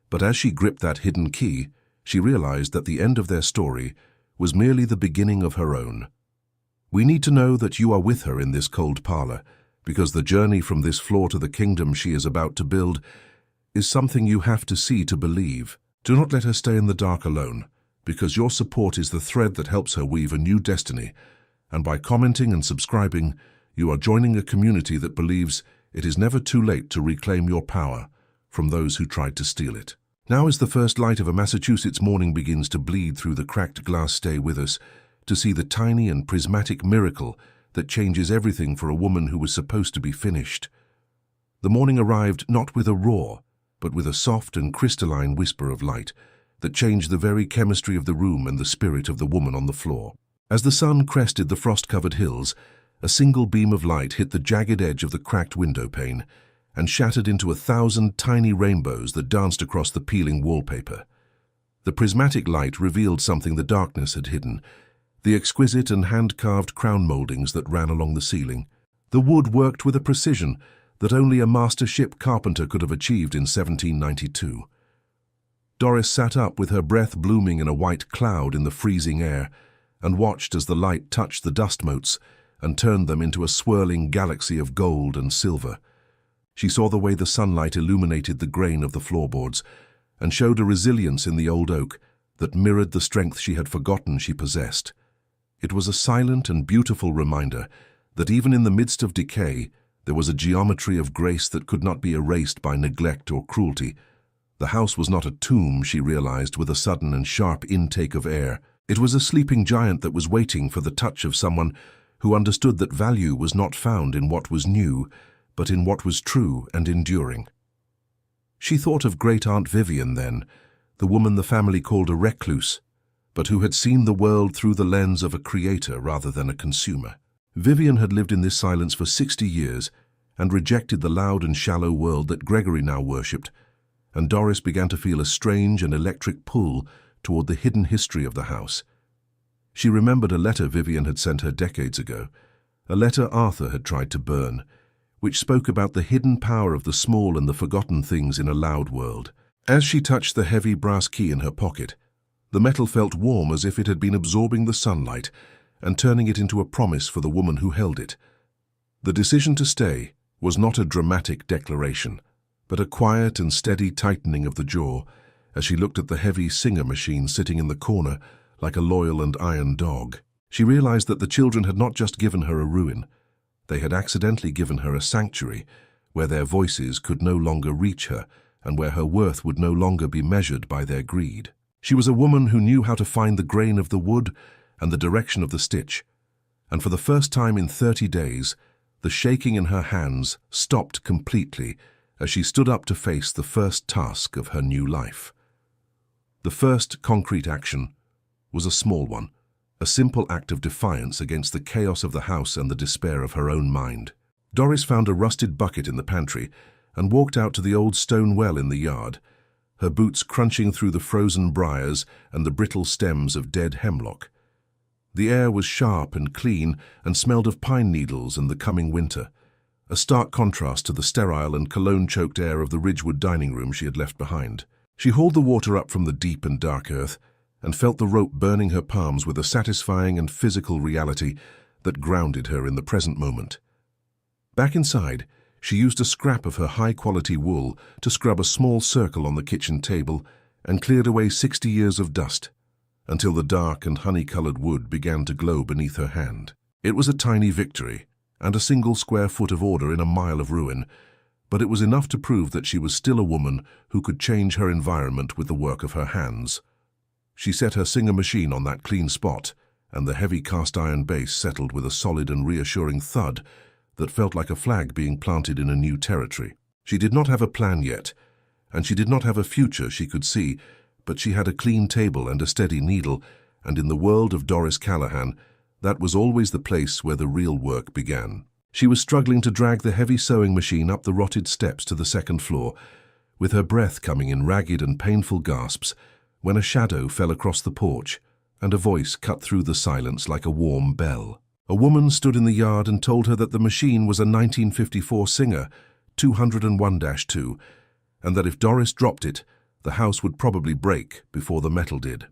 but as she gripped that hidden key, she realized that the end of their story was merely the beginning of her own. We need to know that you are with her in this cold parlor, because the journey from this floor to the kingdom she is about to build is something you have to see to believe. Do not let her stay in the dark alone, because your support is the thread that helps her weave a new destiny, and by commenting and subscribing, you are joining a community that believes it is never too late to reclaim your power from those who tried to steal it. Now as the first light of a Massachusetts morning begins to bleed through the cracked glass, stay with us to see the tiny and prismatic miracle that changes everything for a woman who was supposed to be finished. The morning arrived not with a roar, but with a soft and crystalline whisper of light that changed the very chemistry of the room and the spirit of the woman on the floor. As the sun crested the frost-covered hills, a single beam of light hit the jagged edge of the cracked window pane and shattered into 1,000 tiny rainbows that danced across the peeling wallpaper. The prismatic light revealed something the darkness had hidden, the exquisite and hand-carved crown moldings that ran along the ceiling. The wood worked with a precision that only a master ship carpenter could have achieved in 1792. Doris sat up with her breath blooming in a white cloud in the freezing air and watched as the light touched the dust motes and turned them into a swirling galaxy of gold and silver. She saw the way the sunlight illuminated the grain of the floorboards and showed a resilience in the old oak that mirrored the strength she had forgotten she possessed. It was a silent and beautiful reminder that even in the midst of decay, there was a geometry of grace that could not be erased by neglect or cruelty. The house was not a tomb, she realized with a sudden and sharp intake of air. It was a sleeping giant that was waiting for the touch of someone who understood that value was not found in what was new, but in what was true and enduring. She thought of Great Aunt Vivian then, the woman the family called a recluse, but who had seen the world through the lens of a creator rather than a consumer. Vivian had lived in this silence for 60 years and rejected the loud and shallow world that Gregory now worshipped, and Doris began to feel a strange and electric pull toward the hidden history of the house. She remembered a letter Vivian had sent her decades ago, a letter Arthur had tried to burn, which spoke about the hidden power of the small and the forgotten things in a loud world. As she touched the heavy brass key in her pocket, the metal felt warm as if it had been absorbing the sunlight and turning it into a promise for the woman who held it. The decision to stay was not a dramatic declaration, but a quiet and steady tightening of the jaw as she looked at the heavy Singer machine sitting in the corner like a loyal and iron dog. She realized that the children had not just given her a ruin, they had accidentally given her a sanctuary where their voices could no longer reach her and where her worth would no longer be measured by their greed. She was a woman who knew how to find the grain of the wood and the direction of the stitch, and for the first time in 30 days, the shaking in her hands stopped completely as she stood up to face the first task of her new life. The first concrete action was a small one, a simple act of defiance against the chaos of the house and the despair of her own mind. Doris found a rusted bucket in the pantry and walked out to the old stone well in the yard. her boots crunching through the frozen briars and the brittle stems of dead hemlock. The air was sharp and clean and smelled of pine needles and the coming winter, a stark contrast to the sterile and cologne-choked air of the Ridgewood dining room she had left behind. She hauled the water up from the deep and dark earth and felt the rope burning her palms with a satisfying and physical reality that grounded her in the present moment. Back inside, she used a scrap of her high-quality wool to scrub a small circle on the kitchen table and cleared away 60 years of dust, until the dark and honey-colored wood began to glow beneath her hand. It was a tiny victory, and a single square foot of order in a mile of ruin, but it was enough to prove that she was still a woman who could change her environment with the work of her hands. She set her Singer machine on that clean spot, and the heavy cast-iron base settled with a solid and reassuring thud that felt like a flag being planted in a new territory. She did not have a plan yet, and she did not have a future she could see, but she had a clean table and a steady needle, and in the world of Doris Callahan, that was always the place where the real work began. She was struggling to drag the heavy sewing machine up the rotted steps to the second floor, with her breath coming in ragged and painful gasps, when a shadow fell across the porch, and a voice cut through the silence like a warm bell. A woman stood in the yard and told her that the machine was a 1954 Singer 201-2, and that if Doris dropped it, the house would probably break before the metal did.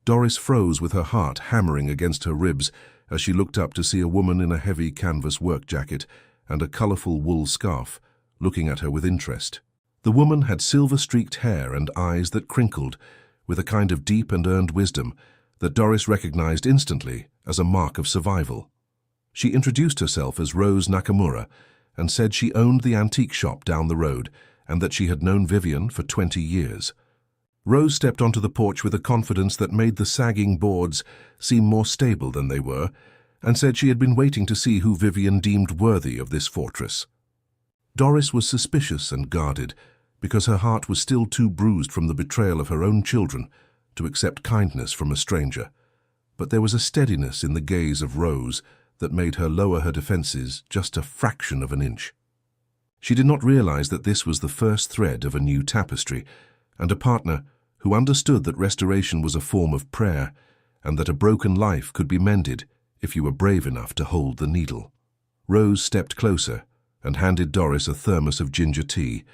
Doris froze with her heart hammering against her ribs as she looked up to see a woman in a heavy canvas work jacket and a colorful wool scarf, looking at her with interest. The woman had silver-streaked hair and eyes that crinkled, with a kind of deep and earned wisdom that Doris recognized instantly as a mark of survival. She introduced herself as Rose Nakamura and said she owned the antique shop down the road and that she had known Vivian for 20 years. Rose stepped onto the porch with a confidence that made the sagging boards seem more stable than they were, and said she had been waiting to see who Vivian deemed worthy of this fortress. Doris was suspicious and guarded, because her heart was still too bruised from the betrayal of her own children to accept kindness from a stranger. But there was a steadiness in the gaze of Rose that made her lower her defenses just a fraction of an inch. She did not realize that this was the first thread of a new tapestry, and a partner who understood that restoration was a form of prayer, and that a broken life could be mended if you were brave enough to hold the needle. Rose stepped closer and handed Doris a thermos of ginger tea,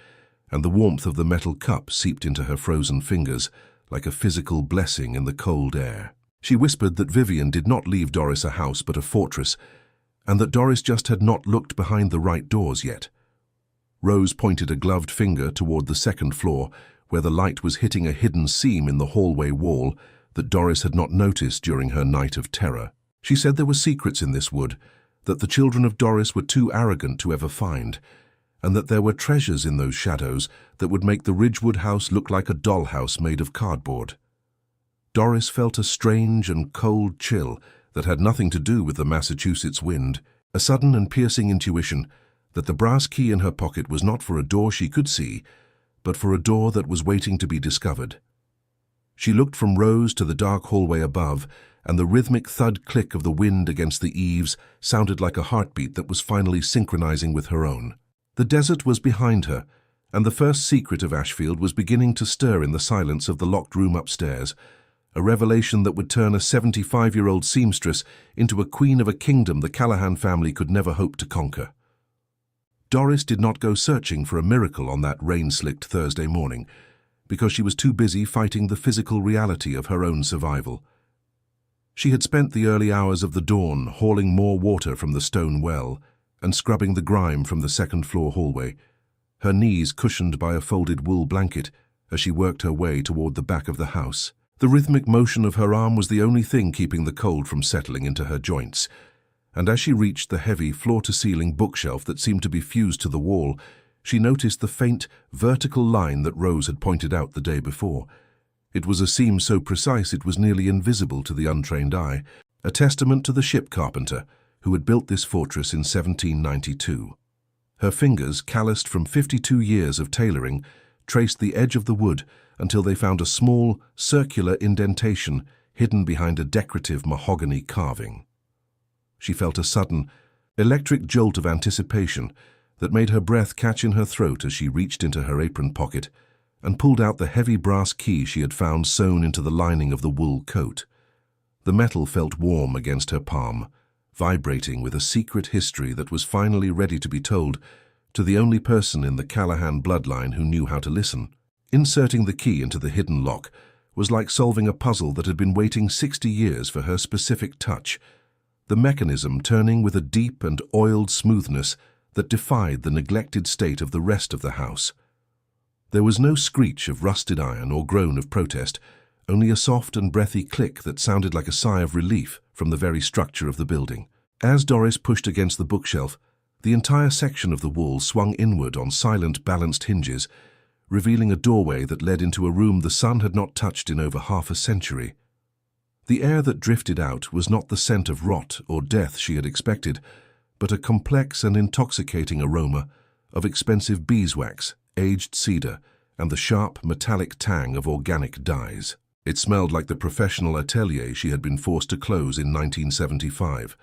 and the warmth of the metal cup seeped into her frozen fingers like a physical blessing in the cold air. She whispered that Vivian did not leave Doris a house but a fortress, and that Doris just had not looked behind the right doors yet. Rose pointed a gloved finger toward the second floor, where the light was hitting a hidden seam in the hallway wall that Doris had not noticed during her night of terror. She said there were secrets in this wood that the children of Doris were too arrogant to ever find, and that there were treasures in those shadows that would make the Ridgewood house look like a dollhouse made of cardboard. Doris felt a strange and cold chill that had nothing to do with the Massachusetts wind, a sudden and piercing intuition that the brass key in her pocket was not for a door she could see, but for a door that was waiting to be discovered. She looked from Rose to the dark hallway above, and the rhythmic thud-click of the wind against the eaves sounded like a heartbeat that was finally synchronizing with her own. The desert was behind her, and the first secret of Ashfield was beginning to stir in the silence of the locked room upstairs, a revelation that would turn a 75-year-old seamstress into a queen of a kingdom the Callahan family could never hope to conquer. Doris did not go searching for a miracle on that rain-slicked Thursday morning, because she was too busy fighting the physical reality of her own survival. She had spent the early hours of the dawn hauling more water from the stone well and scrubbing the grime from the second-floor hallway, her knees cushioned by a folded wool blanket as she worked her way toward the back of the house. The rhythmic motion of her arm was the only thing keeping the cold from settling into her joints, and as she reached the heavy floor-to-ceiling bookshelf that seemed to be fused to the wall, she noticed the faint, vertical line that Rose had pointed out the day before. It was a seam so precise it was nearly invisible to the untrained eye, a testament to the ship carpenter who had built this fortress in 1792. Her fingers, calloused from 52 years of tailoring, traced the edge of the wood until they found a small, circular indentation hidden behind a decorative mahogany carving. She felt a sudden, electric jolt of anticipation that made her breath catch in her throat as she reached into her apron pocket and pulled out the heavy brass key she had found sewn into the lining of the wool coat. The metal felt warm against her palm, vibrating with a secret history that was finally ready to be told to the only person in the Callahan bloodline who knew how to listen. Inserting the key into the hidden lock was like solving a puzzle that had been waiting 60 years for her specific touch, the mechanism turning with a deep and oiled smoothness that defied the neglected state of the rest of the house. There was no screech of rusted iron or groan of protest, only a soft and breathy click that sounded like a sigh of relief from the very structure of the building. As Doris pushed against the bookshelf, the entire section of the wall swung inward on silent, balanced hinges, revealing a doorway that led into a room the sun had not touched in over half a century. The air that drifted out was not the scent of rot or death she had expected, but a complex and intoxicating aroma of expensive beeswax, aged cedar, and the sharp, metallic tang of organic dyes. It smelled like the professional atelier she had been forced to close in 1975,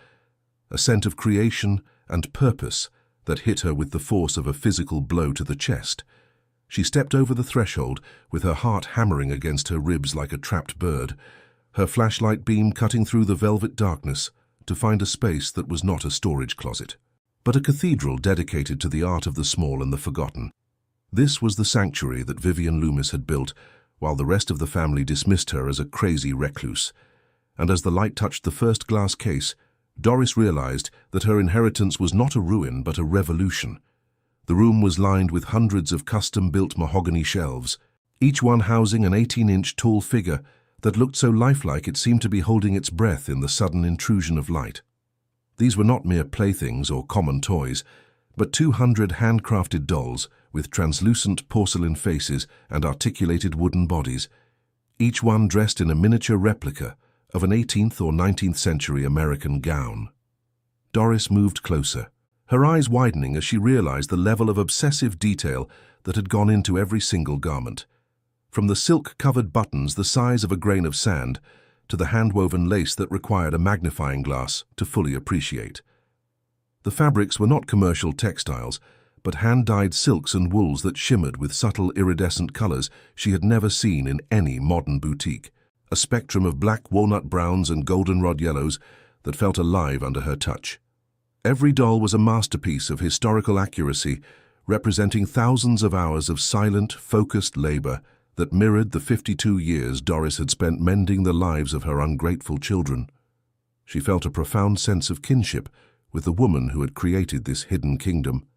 a scent of creation and purpose that hit her with the force of a physical blow to the chest. She stepped over the threshold, with her heart hammering against her ribs like a trapped bird, her flashlight beam cutting through the velvet darkness to find a space that was not a storage closet, but a cathedral dedicated to the art of the small and the forgotten. This was the sanctuary that Vivian Loomis had built, while the rest of the family dismissed her as a crazy recluse. And as the light touched the first glass case, Doris realized that her inheritance was not a ruin but a revolution. The room was lined with hundreds of custom-built mahogany shelves, each one housing an 18-inch tall figure that looked so lifelike it seemed to be holding its breath in the sudden intrusion of light. These were not mere playthings or common toys, but 200 handcrafted dolls with translucent porcelain faces and articulated wooden bodies, each one dressed in a miniature replica of an 18th or 19th century American gown. Doris moved closer, her eyes widening as she realized the level of obsessive detail that had gone into every single garment. From the silk-covered buttons the size of a grain of sand to the hand-woven lace that required a magnifying glass to fully appreciate. The fabrics were not commercial textiles, but hand-dyed silks and wools that shimmered with subtle iridescent colors she had never seen in any modern boutique, a spectrum of black walnut browns and goldenrod yellows that felt alive under her touch. Every doll was a masterpiece of historical accuracy, representing thousands of hours of silent, focused labor that mirrored the 52 years Doris had spent mending the lives of her ungrateful children. She felt a profound sense of kinship with the woman who had created this hidden kingdom,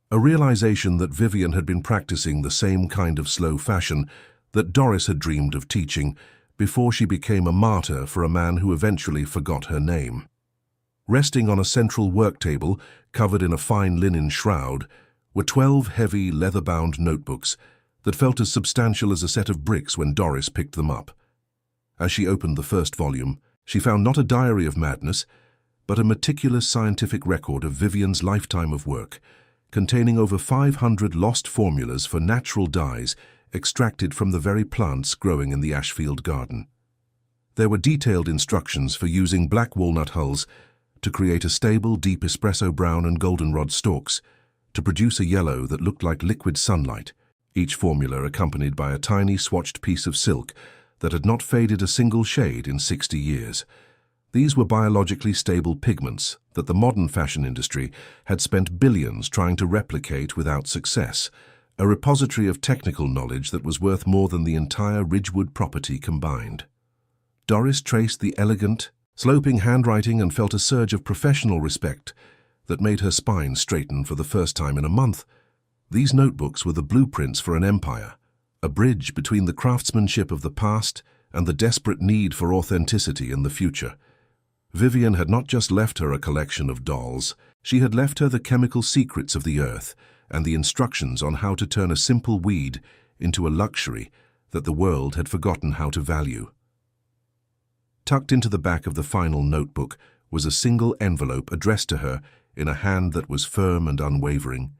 a realization that Vivian had been practicing the same kind of slow fashion that Doris had dreamed of teaching before she became a martyr for a man who eventually forgot her name. Resting on a central work table covered in a fine linen shroud were 12 heavy, leather-bound notebooks that felt as substantial as a set of bricks when Doris picked them up. As she opened the first volume, she found not a diary of madness, but a meticulous scientific record of Vivian's lifetime of work, containing over 500 lost formulas for natural dyes extracted from the very plants growing in the Ashfield garden. There were detailed instructions for using black walnut hulls to create a stable, deep espresso brown and goldenrod stalks, to produce a yellow that looked like liquid sunlight, each formula accompanied by a tiny swatched piece of silk that had not faded a single shade in 60 years. These were biologically stable pigments that the modern fashion industry had spent billions trying to replicate without success, a repository of technical knowledge that was worth more than the entire Ridgewood property combined. Doris traced the elegant, sloping handwriting and felt a surge of professional respect that made her spine straighten for the first time in a month. These notebooks were the blueprints for an empire, a bridge between the craftsmanship of the past and the desperate need for authenticity in the future. Vivian had not just left her a collection of dolls, she had left her the chemical secrets of the earth and the instructions on how to turn a simple weed into a luxury that the world had forgotten how to value. Tucked into the back of the final notebook was a single envelope addressed to her in a hand that was firm and unwavering,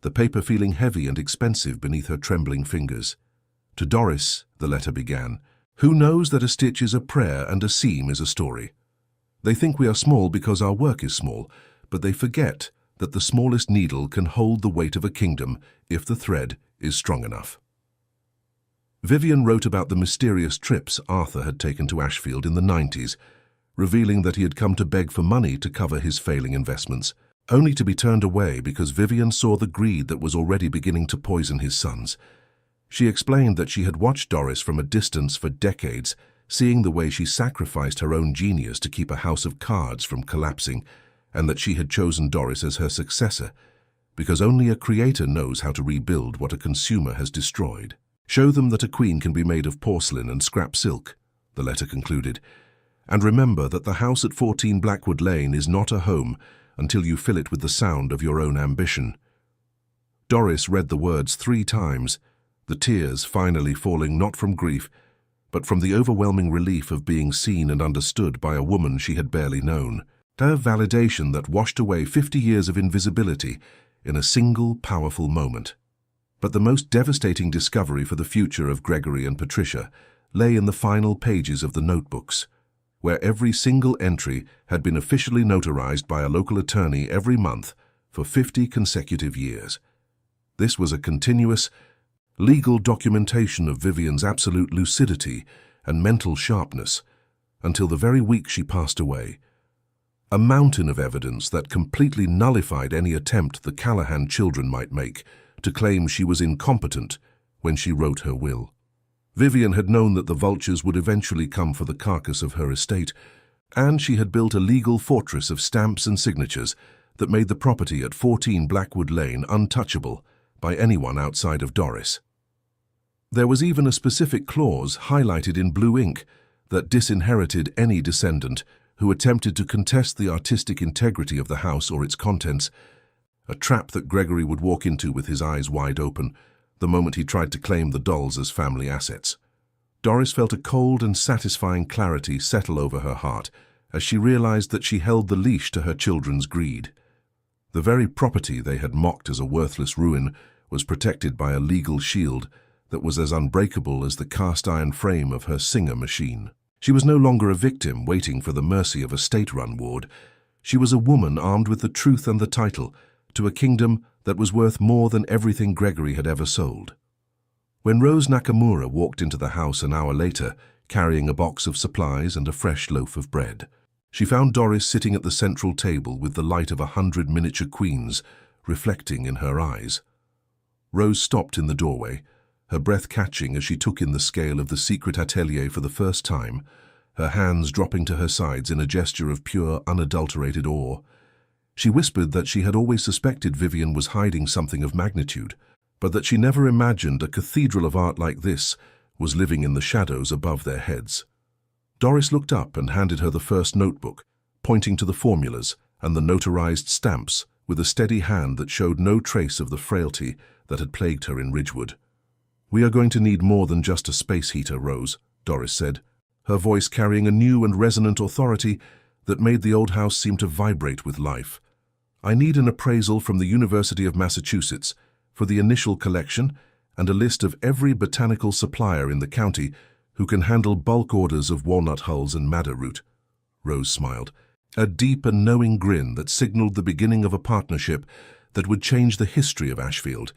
the paper feeling heavy and expensive beneath her trembling fingers. To Doris, the letter began, "Who knows that a stitch is a prayer and a seam is a story? They think we are small because our work is small, but they forget that the smallest needle can hold the weight of a kingdom if the thread is strong enough." Vivian wrote about the mysterious trips Arthur had taken to Ashfield in the 90s, revealing that he had come to beg for money to cover his failing investments, only to be turned away because Vivian saw the greed that was already beginning to poison his sons. She explained that she had watched Doris from a distance for decades, seeing the way she sacrificed her own genius to keep a house of cards from collapsing, and that she had chosen Doris as her successor, because only a creator knows how to rebuild what a consumer has destroyed. "Show them that a queen can be made of porcelain and scrap silk," the letter concluded, "and remember that the house at 14 Blackwood Lane is not a home until you fill it with the sound of your own ambition." Doris read the words 3 times, the tears finally falling not from grief, but from the overwhelming relief of being seen and understood by a woman she had barely known. Her validation that washed away 50 years of invisibility in a single powerful moment. But the most devastating discovery for the future of Gregory and Patricia lay in the final pages of the notebooks, where every single entry had been officially notarized by a local attorney every month for 50 consecutive years. This was a continuous, legal documentation of Vivian's absolute lucidity and mental sharpness until the very week she passed away. A mountain of evidence that completely nullified any attempt the Callahan children might make to claim she was incompetent when she wrote her will. Vivian had known that the vultures would eventually come for the carcass of her estate, and she had built a legal fortress of stamps and signatures that made the property at 14 Blackwood Lane untouchable by anyone outside of Doris. There was even a specific clause highlighted in blue ink that disinherited any descendant who attempted to contest the artistic integrity of the house or its contents, a trap that Gregory would walk into with his eyes wide open the moment he tried to claim the dolls as family assets. Doris felt a cold and satisfying clarity settle over her heart as she realized that she held the leash to her children's greed. The very property they had mocked as a worthless ruin was protected by a legal shield that was as unbreakable as the cast-iron frame of her Singer machine. She was no longer a victim waiting for the mercy of a state-run ward. She was a woman armed with the truth and the title to a kingdom that was worth more than everything Gregory had ever sold. When Rose Nakamura walked into the house an hour later, carrying a box of supplies and a fresh loaf of bread, she found Doris sitting at the central table with the light of 100 miniature queens reflecting in her eyes. Rose stopped in the doorway, her breath catching as she took in the scale of the secret atelier for the first time, her hands dropping to her sides in a gesture of pure, unadulterated awe. She whispered that she had always suspected Vivian was hiding something of magnitude, but that she never imagined a cathedral of art like this was living in the shadows above their heads. Doris looked up and handed her the first notebook, pointing to the formulas and the notarized stamps with a steady hand that showed no trace of the frailty that had plagued her in Ridgewood. "We are going to need more than just a space heater, Rose," Doris said, her voice carrying a new and resonant authority that made the old house seem to vibrate with life. "I need an appraisal from the University of Massachusetts for the initial collection and a list of every botanical supplier in the county who can handle bulk orders of walnut hulls and madder root." Rose smiled, a deep and knowing grin that signaled the beginning of a partnership that would change the history of Ashfield,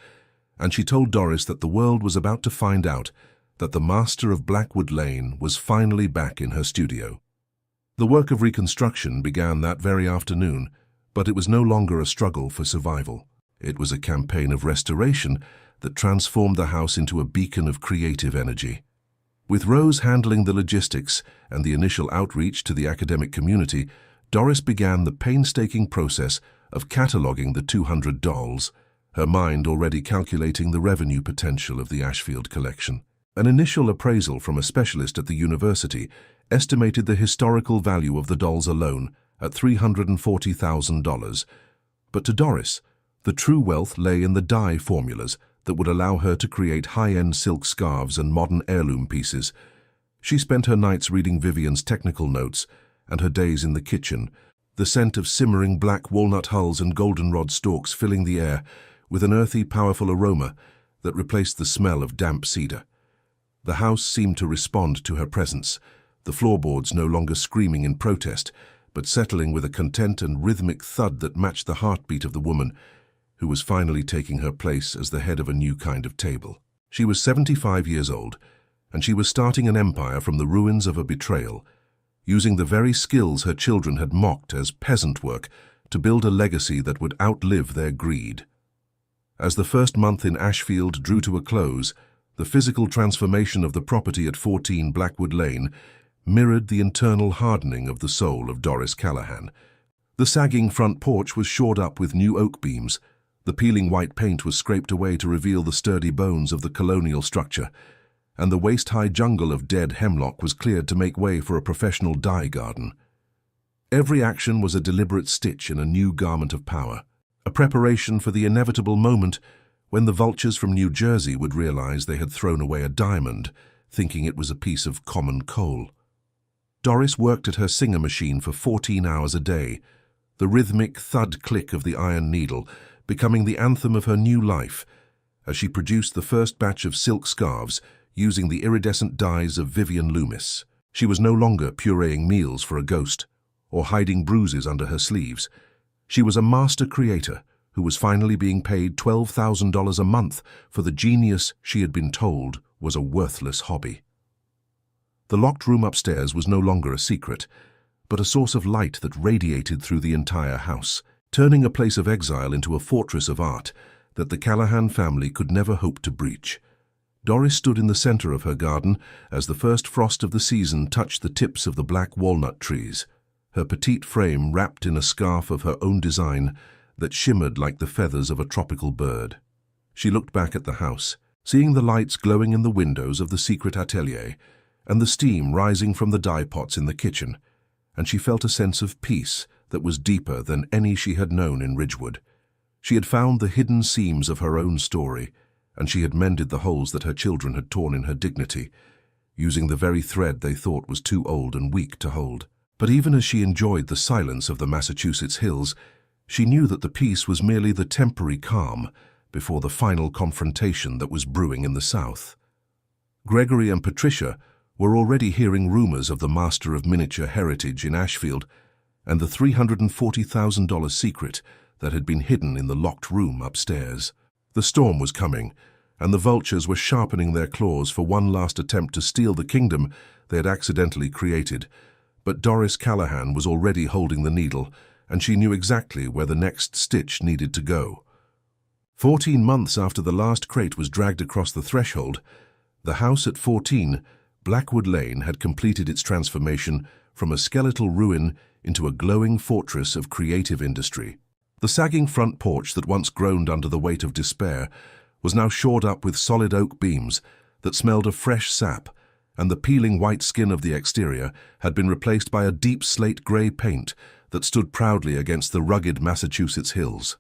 and she told Doris that the world was about to find out that the master of Blackwood Lane was finally back in her studio. The work of reconstruction began that very afternoon, but it was no longer a struggle for survival. It was a campaign of restoration that transformed the house into a beacon of creative energy. With Rose handling the logistics and the initial outreach to the academic community, Doris began the painstaking process of cataloging the 200 dolls, her mind already calculating the revenue potential of the Ashfield collection. An initial appraisal from a specialist at the university estimated the historical value of the dolls alone at $340,000. But to Doris, the true wealth lay in the dye formulas that would allow her to create high-end silk scarves and modern heirloom pieces. She spent her nights reading Vivian's technical notes and her days in the kitchen, the scent of simmering black walnut hulls and goldenrod stalks filling the air with an earthy, powerful aroma that replaced the smell of damp cedar. The house seemed to respond to her presence, the floorboards no longer screaming in protest, but settling with a content and rhythmic thud that matched the heartbeat of the woman who was finally taking her place as the head of a new kind of table. She was 75 years old, and she was starting an empire from the ruins of a betrayal, using the very skills her children had mocked as peasant work to build a legacy that would outlive their greed. As the first month in Ashfield drew to a close, the physical transformation of the property at 14 Blackwood Lane mirrored the internal hardening of the soul of Doris Callahan. The sagging front porch was shored up with new oak beams. The peeling white paint was scraped away to reveal the sturdy bones of the colonial structure, and the waist-high jungle of dead hemlock was cleared to make way for a professional dye garden. Every action was a deliberate stitch in a new garment of power, a preparation for the inevitable moment when the vultures from New Jersey would realize they had thrown away a diamond, thinking it was a piece of common coal. Doris worked at her Singer machine for 14 hours a day, the rhythmic thud-click of the iron needle becoming the anthem of her new life, as she produced the first batch of silk scarves using the iridescent dyes of Vivian Loomis. She was no longer pureeing meals for a ghost or hiding bruises under her sleeves. She was a master creator who was finally being paid $12,000 a month for the genius she had been told was a worthless hobby. The locked room upstairs was no longer a secret, but a source of light that radiated through the entire house, turning a place of exile into a fortress of art that the Callahan family could never hope to breach. Doris stood in the center of her garden as the first frost of the season touched the tips of the black walnut trees, her petite frame wrapped in a scarf of her own design that shimmered like the feathers of a tropical bird. She looked back at the house, seeing the lights glowing in the windows of the secret atelier and the steam rising from the dye pots in the kitchen, and she felt a sense of peace that was deeper than any she had known in Ridgewood. She had found the hidden seams of her own story, and she had mended the holes that her children had torn in her dignity, using the very thread they thought was too old and weak to hold. But even as she enjoyed the silence of the Massachusetts hills, she knew that the peace was merely the temporary calm before the final confrontation that was brewing in the South. Gregory and Patricia were already hearing rumors of the master of miniature heritage in Ashfield and the $340,000 secret that had been hidden in the locked room upstairs. The storm was coming, and the vultures were sharpening their claws for one last attempt to steal the kingdom they had accidentally created. But Doris Callahan was already holding the needle, and she knew exactly where the next stitch needed to go. 14 months after the last crate was dragged across the threshold, the house at 14 Blackwood Lane had completed its transformation from a skeletal ruin into a glowing fortress of creative industry. The sagging front porch that once groaned under the weight of despair was now shored up with solid oak beams that smelled of fresh sap, and the peeling white skin of the exterior had been replaced by a deep slate-gray paint that stood proudly against the rugged Massachusetts hills.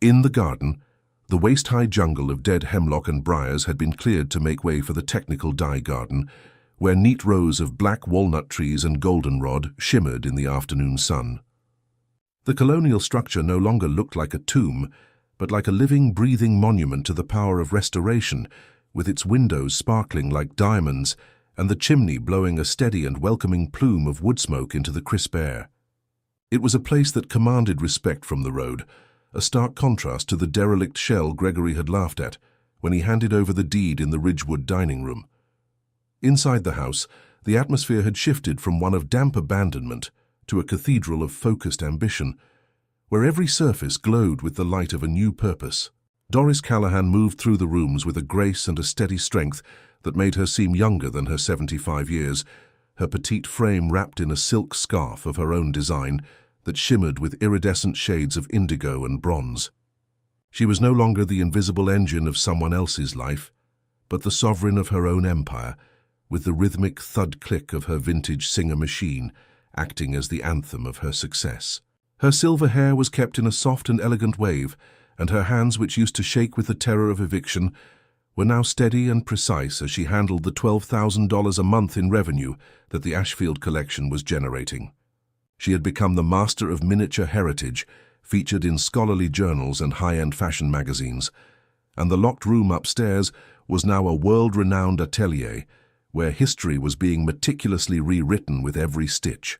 In the garden, the waist-high jungle of dead hemlock and briars had been cleared to make way for the technical dye garden, where neat rows of black walnut trees and goldenrod shimmered in the afternoon sun. The colonial structure no longer looked like a tomb, but like a living, breathing monument to the power of restoration, with its windows sparkling like diamonds and the chimney blowing a steady and welcoming plume of wood smoke into the crisp air. It was a place that commanded respect from the road, a stark contrast to the derelict shell Gregory had laughed at when he handed over the deed in the Ridgewood dining room. Inside the house, the atmosphere had shifted from one of damp abandonment to a cathedral of focused ambition, where every surface glowed with the light of a new purpose. Doris Callahan moved through the rooms with a grace and a steady strength that made her seem younger than her 75 years, her petite frame wrapped in a silk scarf of her own design that shimmered with iridescent shades of indigo and bronze. She was no longer the invisible engine of someone else's life, but the sovereign of her own empire, with the rhythmic thud-click of her vintage Singer machine acting as the anthem of her success. Her silver hair was kept in a soft and elegant wave, and her hands, which used to shake with the terror of eviction, were now steady and precise as she handled the $12,000 a month in revenue that the Ashfield collection was generating. She had become the master of miniature heritage, featured in scholarly journals and high-end fashion magazines, and the locked room upstairs was now a world-renowned atelier where history was being meticulously rewritten with every stitch.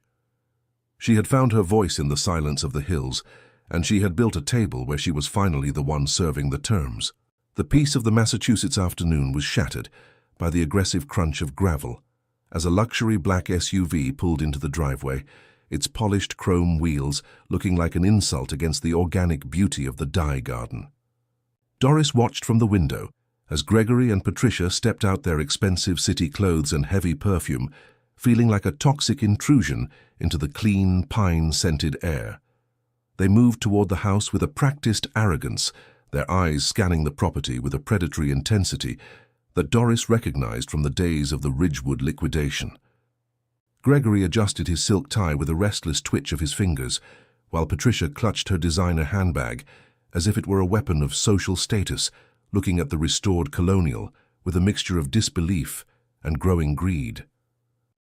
She had found her voice in the silence of the hills, and she had built a table where she was finally the one serving the terms. The peace of the Massachusetts afternoon was shattered, by the aggressive crunch of gravel as a luxury black SUV pulled into the driveway, its polished chrome wheels looking like an insult against the organic beauty of the dye garden. Doris watched from the window as Gregory and Patricia stepped out their expensive city clothes and heavy perfume, feeling like a toxic intrusion into the clean, pine-scented air. They moved toward the house with a practiced arrogance, their eyes scanning the property with a predatory intensity that Doris recognized from the days of the Ridgewood liquidation. Gregory adjusted his silk tie with a restless twitch of his fingers, while Patricia clutched her designer handbag as if it were a weapon of social status, looking at the restored colonial with a mixture of disbelief and growing greed.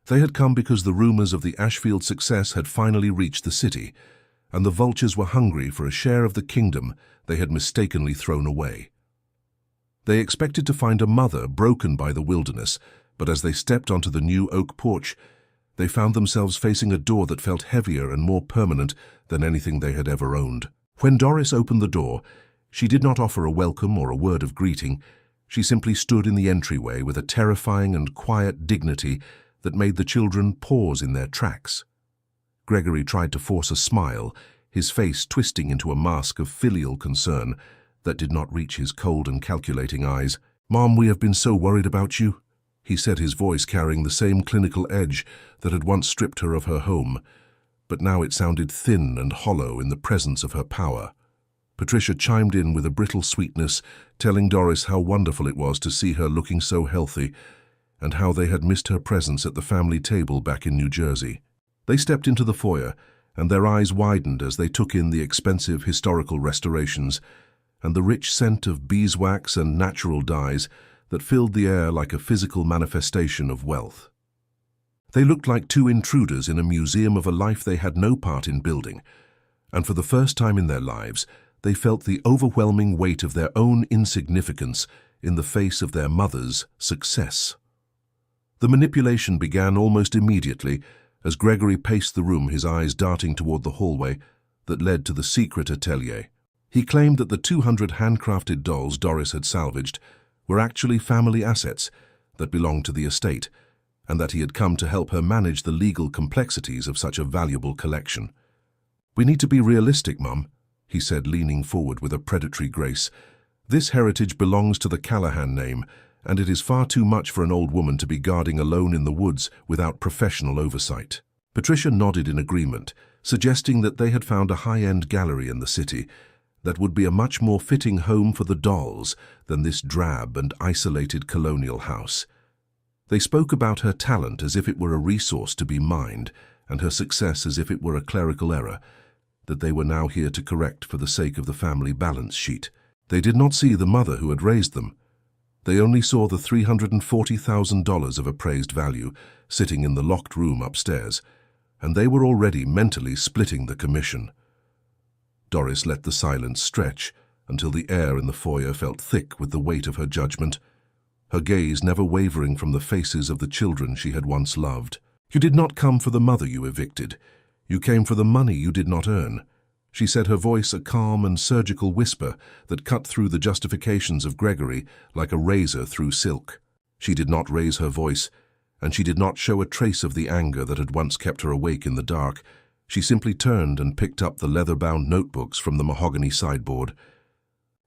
They had come because the rumors of the Ashfield success had finally reached the city, and the vultures were hungry for a share of the kingdom they had mistakenly thrown away. They expected to find a mother broken by the wilderness, but as they stepped onto the new oak porch, they found themselves facing a door that felt heavier and more permanent than anything they had ever owned. When Doris opened the door, she did not offer a welcome or a word of greeting. She simply stood in the entryway with a terrifying and quiet dignity that made the children pause in their tracks. Gregory tried to force a smile, his face twisting into a mask of filial concern that did not reach his cold and calculating eyes. "Mom, we have been so worried about you," he said, his voice carrying the same clinical edge that had once stripped her of her home, but now it sounded thin and hollow in the presence of her power. Patricia chimed in with a brittle sweetness, telling Doris how wonderful it was to see her looking so healthy, and how they had missed her presence at the family table back in New Jersey. They stepped into the foyer, and their eyes widened as they took in the expensive historical restorations and the rich scent of beeswax and natural dyes that filled the air like a physical manifestation of wealth. They looked like two intruders in a museum of a life they had no part in building, and for the first time in their lives, they felt the overwhelming weight of their own insignificance in the face of their mother's success. The manipulation began almost immediately as Gregory paced the room, his eyes darting toward the hallway that led to the secret atelier. He claimed that the 200 handcrafted dolls Doris had salvaged were actually family assets that belonged to the estate, and that he had come to help her manage the legal complexities of such a valuable collection. "We need to be realistic, Mum," he said, leaning forward with a predatory grace. "This heritage belongs to the Callahan name, and it is far too much for an old woman to be guarding alone in the woods without professional oversight." Patricia nodded in agreement, suggesting that they had found a high-end gallery in the city that would be a much more fitting home for the dolls than this drab and isolated colonial house. They spoke about her talent as if it were a resource to be mined, and her success as if it were a clerical error that they were now here to correct for the sake of the family balance sheet. They did not see the mother who had raised them. They only saw the $340,000 of appraised value sitting in the locked room upstairs, and they were already mentally splitting the commission. Doris let the silence stretch until the air in the foyer felt thick with the weight of her judgment, her gaze never wavering from the faces of the children she had once loved. "You did not come for the mother you evicted. You came for the money you did not earn," she said, her voice a calm and surgical whisper that cut through the justifications of Gregory like a razor through silk. She did not raise her voice, and she did not show a trace of the anger that had once kept her awake in the dark. She simply turned and picked up the leather-bound notebooks from the mahogany sideboard.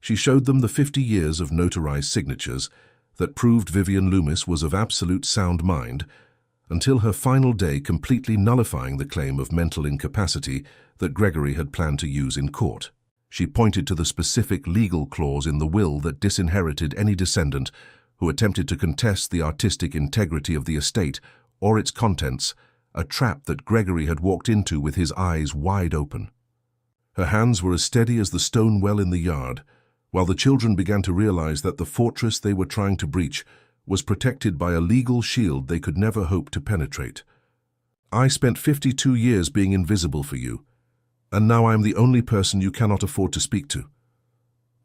She showed them the 50 years of notarized signatures that proved Vivian Loomis was of absolute sound mind, until her final day completely nullifying the claim of mental incapacity that Gregory had planned to use in court. She pointed to the specific legal clause in the will that disinherited any descendant who attempted to contest the artistic integrity of the estate or its contents, a trap that Gregory had walked into with his eyes wide open. Her hands were as steady as the stone well in the yard, while the children began to realize that the fortress they were trying to breach was protected by a legal shield they could never hope to penetrate. "I spent 52 years being invisible for you, and now I am the only person you cannot afford to speak to."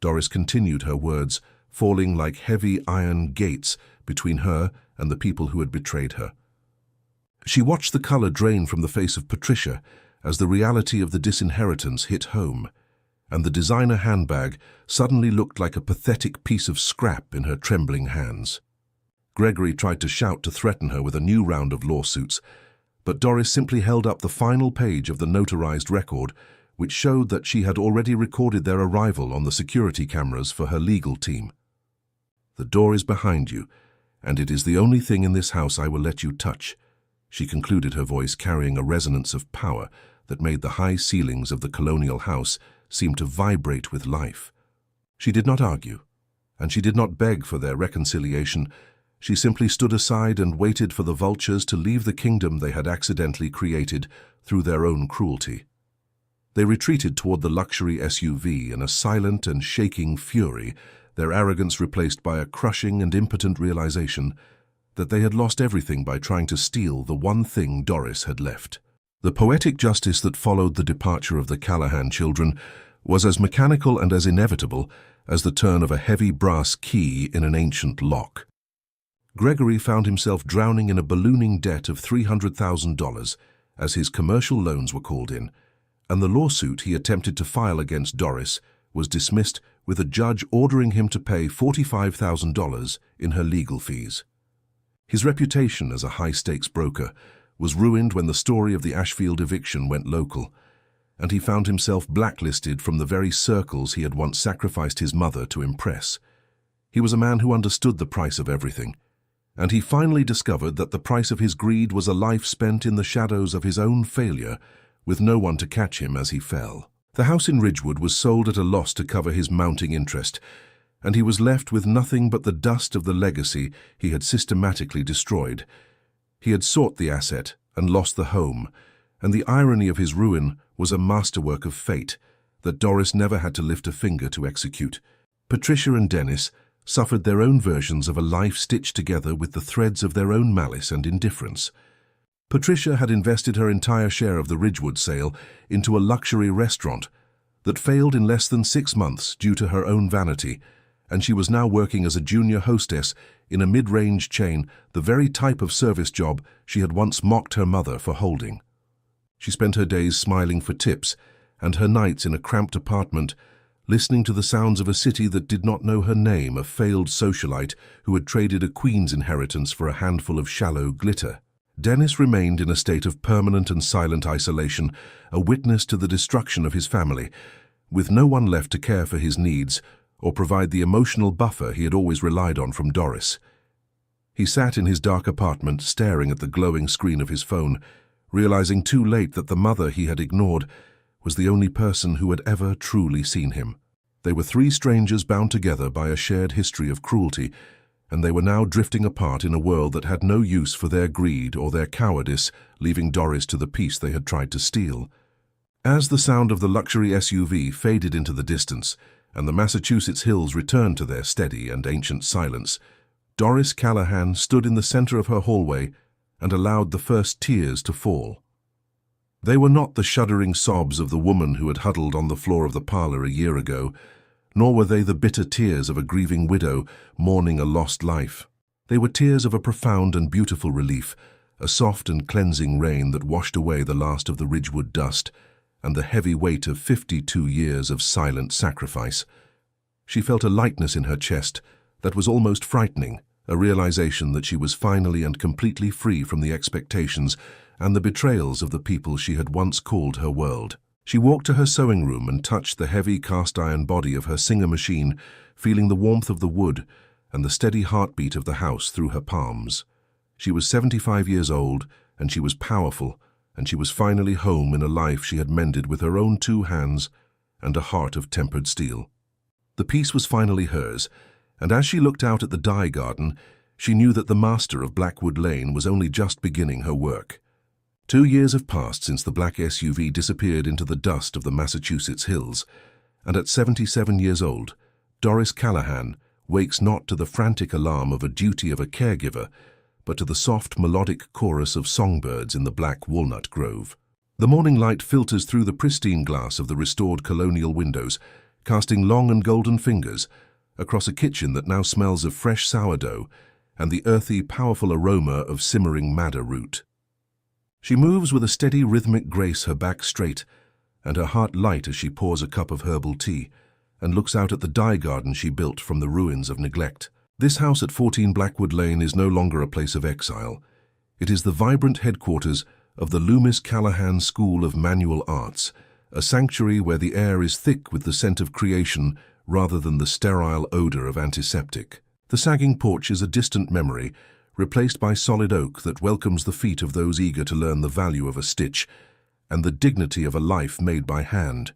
Doris continued her words, falling like heavy iron gates between her and the people who had betrayed her. She watched the color drain from the face of Patricia as the reality of the disinheritance hit home, and the designer handbag suddenly looked like a pathetic piece of scrap in her trembling hands. Gregory tried to shout to threaten her with a new round of lawsuits, but Doris simply held up the final page of the notarized record, which showed that she had already recorded their arrival on the security cameras for her legal team. "The door is behind you, and it is the only thing in this house I will let you touch," she concluded, her voice carrying a resonance of power that made the high ceilings of the colonial house seem to vibrate with life. She did not argue, and she did not beg for their reconciliation. She simply stood aside and waited for the vultures to leave the kingdom they had accidentally created through their own cruelty. They retreated toward the luxury SUV in a silent and shaking fury, their arrogance replaced by a crushing and impotent realization that they had lost everything by trying to steal the one thing Doris had left. The poetic justice that followed the departure of the Callahan children was as mechanical and as inevitable as the turn of a heavy brass key in an ancient lock. Gregory found himself drowning in a ballooning debt of $300,000 as his commercial loans were called in, and the lawsuit he attempted to file against Doris was dismissed with a judge ordering him to pay $45,000 in her legal fees. His reputation as a high-stakes broker was ruined when the story of the Ashfield eviction went local, and he found himself blacklisted from the very circles he had once sacrificed his mother to impress. He was a man who understood the price of everything, and he finally discovered that the price of his greed was a life spent in the shadows of his own failure, with no one to catch him as he fell. The house in Ridgewood was sold at a loss to cover his mounting interest, and he was left with nothing but the dust of the legacy he had systematically destroyed. He had sought the asset and lost the home, and the irony of his ruin was a masterwork of fate that Doris never had to lift a finger to execute. Patricia and Dennis suffered their own versions of a life stitched together with the threads of their own malice and indifference. Patricia had invested her entire share of the Ridgewood sale into a luxury restaurant that failed in less than 6 months due to her own vanity, and she was now working as a junior hostess in a mid-range chain, the very type of service job she had once mocked her mother for holding. She spent her days smiling for tips and her nights in a cramped apartment, listening to the sounds of a city that did not know her name, a failed socialite who had traded a queen's inheritance for a handful of shallow glitter. Dennis remained in a state of permanent and silent isolation, a witness to the destruction of his family, with no one left to care for his needs or provide the emotional buffer he had always relied on from Doris. He sat in his dark apartment, staring at the glowing screen of his phone, realizing too late that the mother he had ignored was the only person who had ever truly seen him. They were 3 strangers bound together by a shared history of cruelty, and they were now drifting apart in a world that had no use for their greed or their cowardice, leaving Doris to the peace they had tried to steal. As the sound of the luxury SUV faded into the distance, and the Massachusetts hills returned to their steady and ancient silence, Doris Callahan stood in the center of her hallway and allowed the first tears to fall. They were not the shuddering sobs of the woman who had huddled on the floor of the parlor a year ago, nor were they the bitter tears of a grieving widow mourning a lost life. They were tears of a profound and beautiful relief, a soft and cleansing rain that washed away the last of the Ridgewood dust and the heavy weight of 52 years of silent sacrifice. She felt a lightness in her chest that was almost frightening, a realization that she was finally and completely free from the expectations and the betrayals of the people she had once called her world. She walked to her sewing room and touched the heavy cast-iron body of her Singer machine, feeling the warmth of the wood and the steady heartbeat of the house through her palms. She was 75 years old, and she was powerful, and she was finally home in a life she had mended with her own 2 hands and a heart of tempered steel. The peace was finally hers, and as she looked out at the dye garden, she knew that the master of Blackwood Lane was only just beginning her work. 2 years have passed since the black SUV disappeared into the dust of the Massachusetts hills, and at 77 years old, Doris Callahan wakes not to the frantic alarm of a duty of a caregiver, but to the soft melodic chorus of songbirds in the black walnut grove. The morning light filters through the pristine glass of the restored colonial windows, casting long and golden fingers across a kitchen that now smells of fresh sourdough and the earthy, powerful aroma of simmering madder root. She moves with a steady, rhythmic grace, her back straight, and her heart light as she pours a cup of herbal tea and looks out at the dye garden she built from the ruins of neglect. This house at 14 Blackwood Lane is no longer a place of exile. It is the vibrant headquarters of the Loomis Callahan School of Manual Arts, a sanctuary where the air is thick with the scent of creation rather than the sterile odor of antiseptic. The sagging porch is a distant memory, replaced by solid oak that welcomes the feet of those eager to learn the value of a stitch and the dignity of a life made by hand.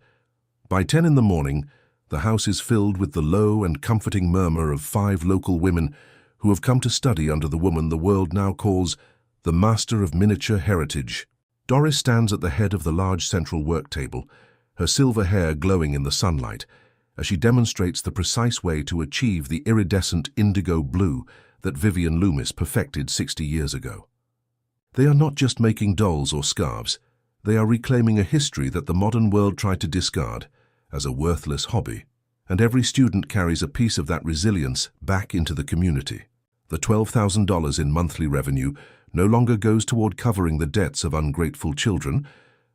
By 10 in the morning, the house is filled with the low and comforting murmur of 5 local women who have come to study under the woman the world now calls the Master of Miniature Heritage. Doris stands at the head of the large central work table, her silver hair glowing in the sunlight, as she demonstrates the precise way to achieve the iridescent indigo blue that Vivian Loomis perfected 60 years ago. They are not just making dolls or scarves, they are reclaiming a history that the modern world tried to discard as a worthless hobby, and every student carries a piece of that resilience back into the community. The $12,000 in monthly revenue no longer goes toward covering the debts of ungrateful children,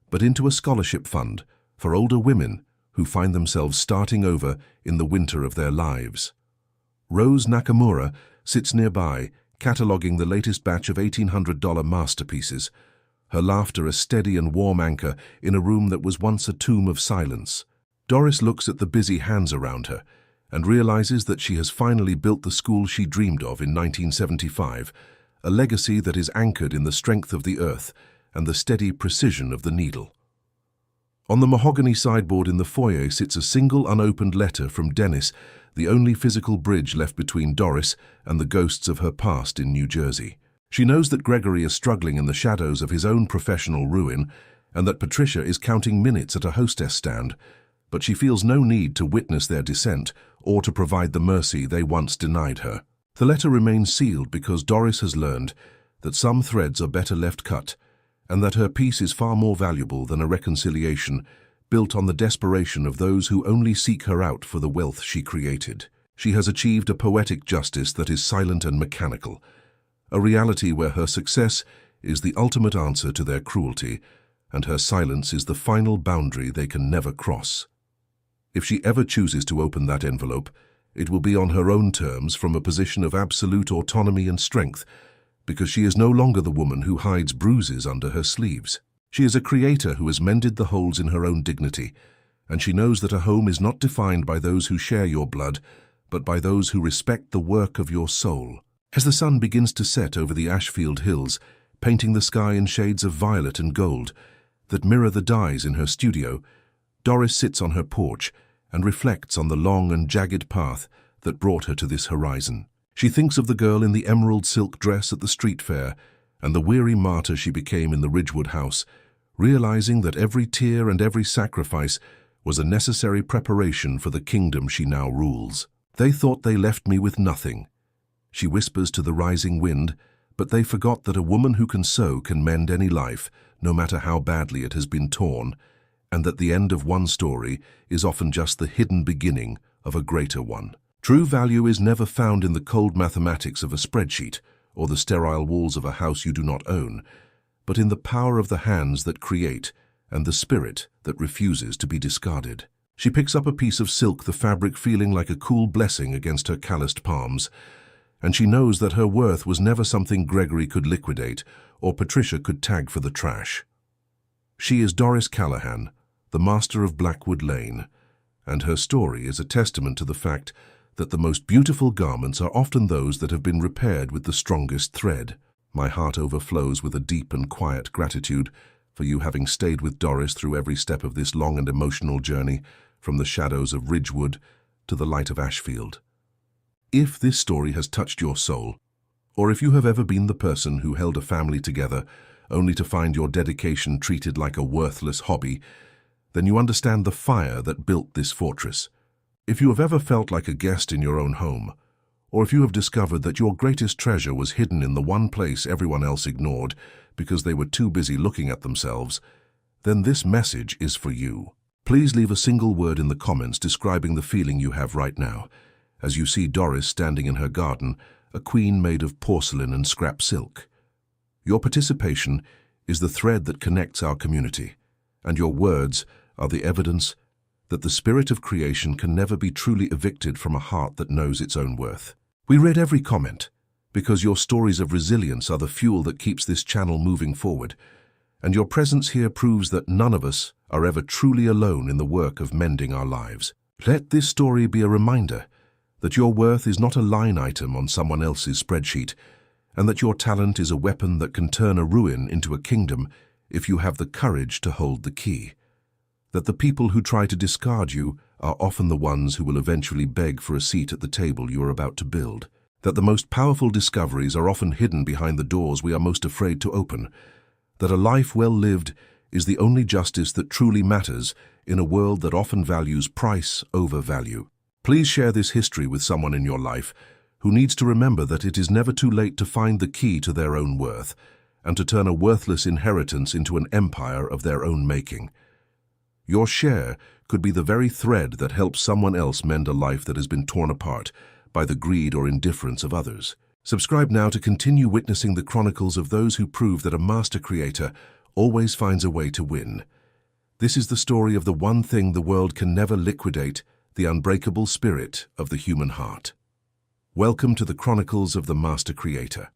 but into a scholarship fund for older women who find themselves starting over in the winter of their lives. Rose Nakamura sits nearby, cataloging the latest batch of $1,800 masterpieces, her laughter a steady and warm anchor in a room that was once a tomb of silence. Doris looks at the busy hands around her and realizes that she has finally built the school she dreamed of in 1975, a legacy that is anchored in the strength of the earth and the steady precision of the needle. On the mahogany sideboard in the foyer sits a single unopened letter from Dennis, the only physical bridge left between Doris and the ghosts of her past in New Jersey. She knows that Gregory is struggling in the shadows of his own professional ruin and that Patricia is counting minutes at a hostess stand, but she feels no need to witness their descent or to provide the mercy they once denied her. The letter remains sealed because Doris has learned that some threads are better left cut and that her peace is far more valuable than a reconciliation built on the desperation of those who only seek her out for the wealth she created. She has achieved a poetic justice that is silent and mechanical, a reality where her success is the ultimate answer to their cruelty, and her silence is the final boundary they can never cross. If she ever chooses to open that envelope, it will be on her own terms from a position of absolute autonomy and strength, because she is no longer the woman who hides bruises under her sleeves. She is a creator who has mended the holes in her own dignity, and she knows that a home is not defined by those who share your blood, but by those who respect the work of your soul. As the sun begins to set over the Ashfield Hills, painting the sky in shades of violet and gold that mirror the dyes in her studio, Doris sits on her porch and reflects on the long and jagged path that brought her to this horizon. She thinks of the girl in the emerald silk dress at the street fair and the weary martyr she became in the Ridgewood house, realizing that every tear and every sacrifice was a necessary preparation for the kingdom she now rules. They thought they left me with nothing, she whispers to the rising wind, but they forgot that a woman who can sew can mend any life, no matter how badly it has been torn, and that the end of one story is often just the hidden beginning of a greater one. True value is never found in the cold mathematics of a spreadsheet or the sterile walls of a house you do not own, but in the power of the hands that create and the spirit that refuses to be discarded. She picks up a piece of silk, the fabric feeling like a cool blessing against her calloused palms, and she knows that her worth was never something Gregory could liquidate or Patricia could tag for the trash. She is Doris Callahan, the master of Blackwood Lane, and her story is a testament to the fact that the most beautiful garments are often those that have been repaired with the strongest thread. My heart overflows with a deep and quiet gratitude for you having stayed with Doris through every step of this long and emotional journey, from the shadows of Ridgewood to the light of Ashfield. If this story has touched your soul, or if you have ever been the person who held a family together only to find your dedication treated like a worthless hobby, then you understand the fire that built this fortress. If you have ever felt like a guest in your own home, or if you have discovered that your greatest treasure was hidden in the one place everyone else ignored because they were too busy looking at themselves, then this message is for you. Please leave a single word in the comments describing the feeling you have right now, as you see Doris standing in her garden, a queen made of porcelain and scrap silk. Your participation is the thread that connects our community, and your words are the evidence that the spirit of creation can never be truly evicted from a heart that knows its own worth. We read every comment, because your stories of resilience are the fuel that keeps this channel moving forward, and your presence here proves that none of us are ever truly alone in the work of mending our lives. Let this story be a reminder that your worth is not a line item on someone else's spreadsheet, and that your talent is a weapon that can turn a ruin into a kingdom if you have the courage to hold the key. That the people who try to discard you are often the ones who will eventually beg for a seat at the table you are about to build. That the most powerful discoveries are often hidden behind the doors we are most afraid to open. That a life well lived is the only justice that truly matters in a world that often values price over value. Please share this history with someone in your life who needs to remember that it is never too late to find the key to their own worth and to turn a worthless inheritance into an empire of their own making. Your share could be the very thread that helps someone else mend a life that has been torn apart by the greed or indifference of others. Subscribe now to continue witnessing the chronicles of those who prove that a master creator always finds a way to win. This is the story of the one thing the world can never liquidate, the unbreakable spirit of the human heart. Welcome to the Chronicles of the Master Creator.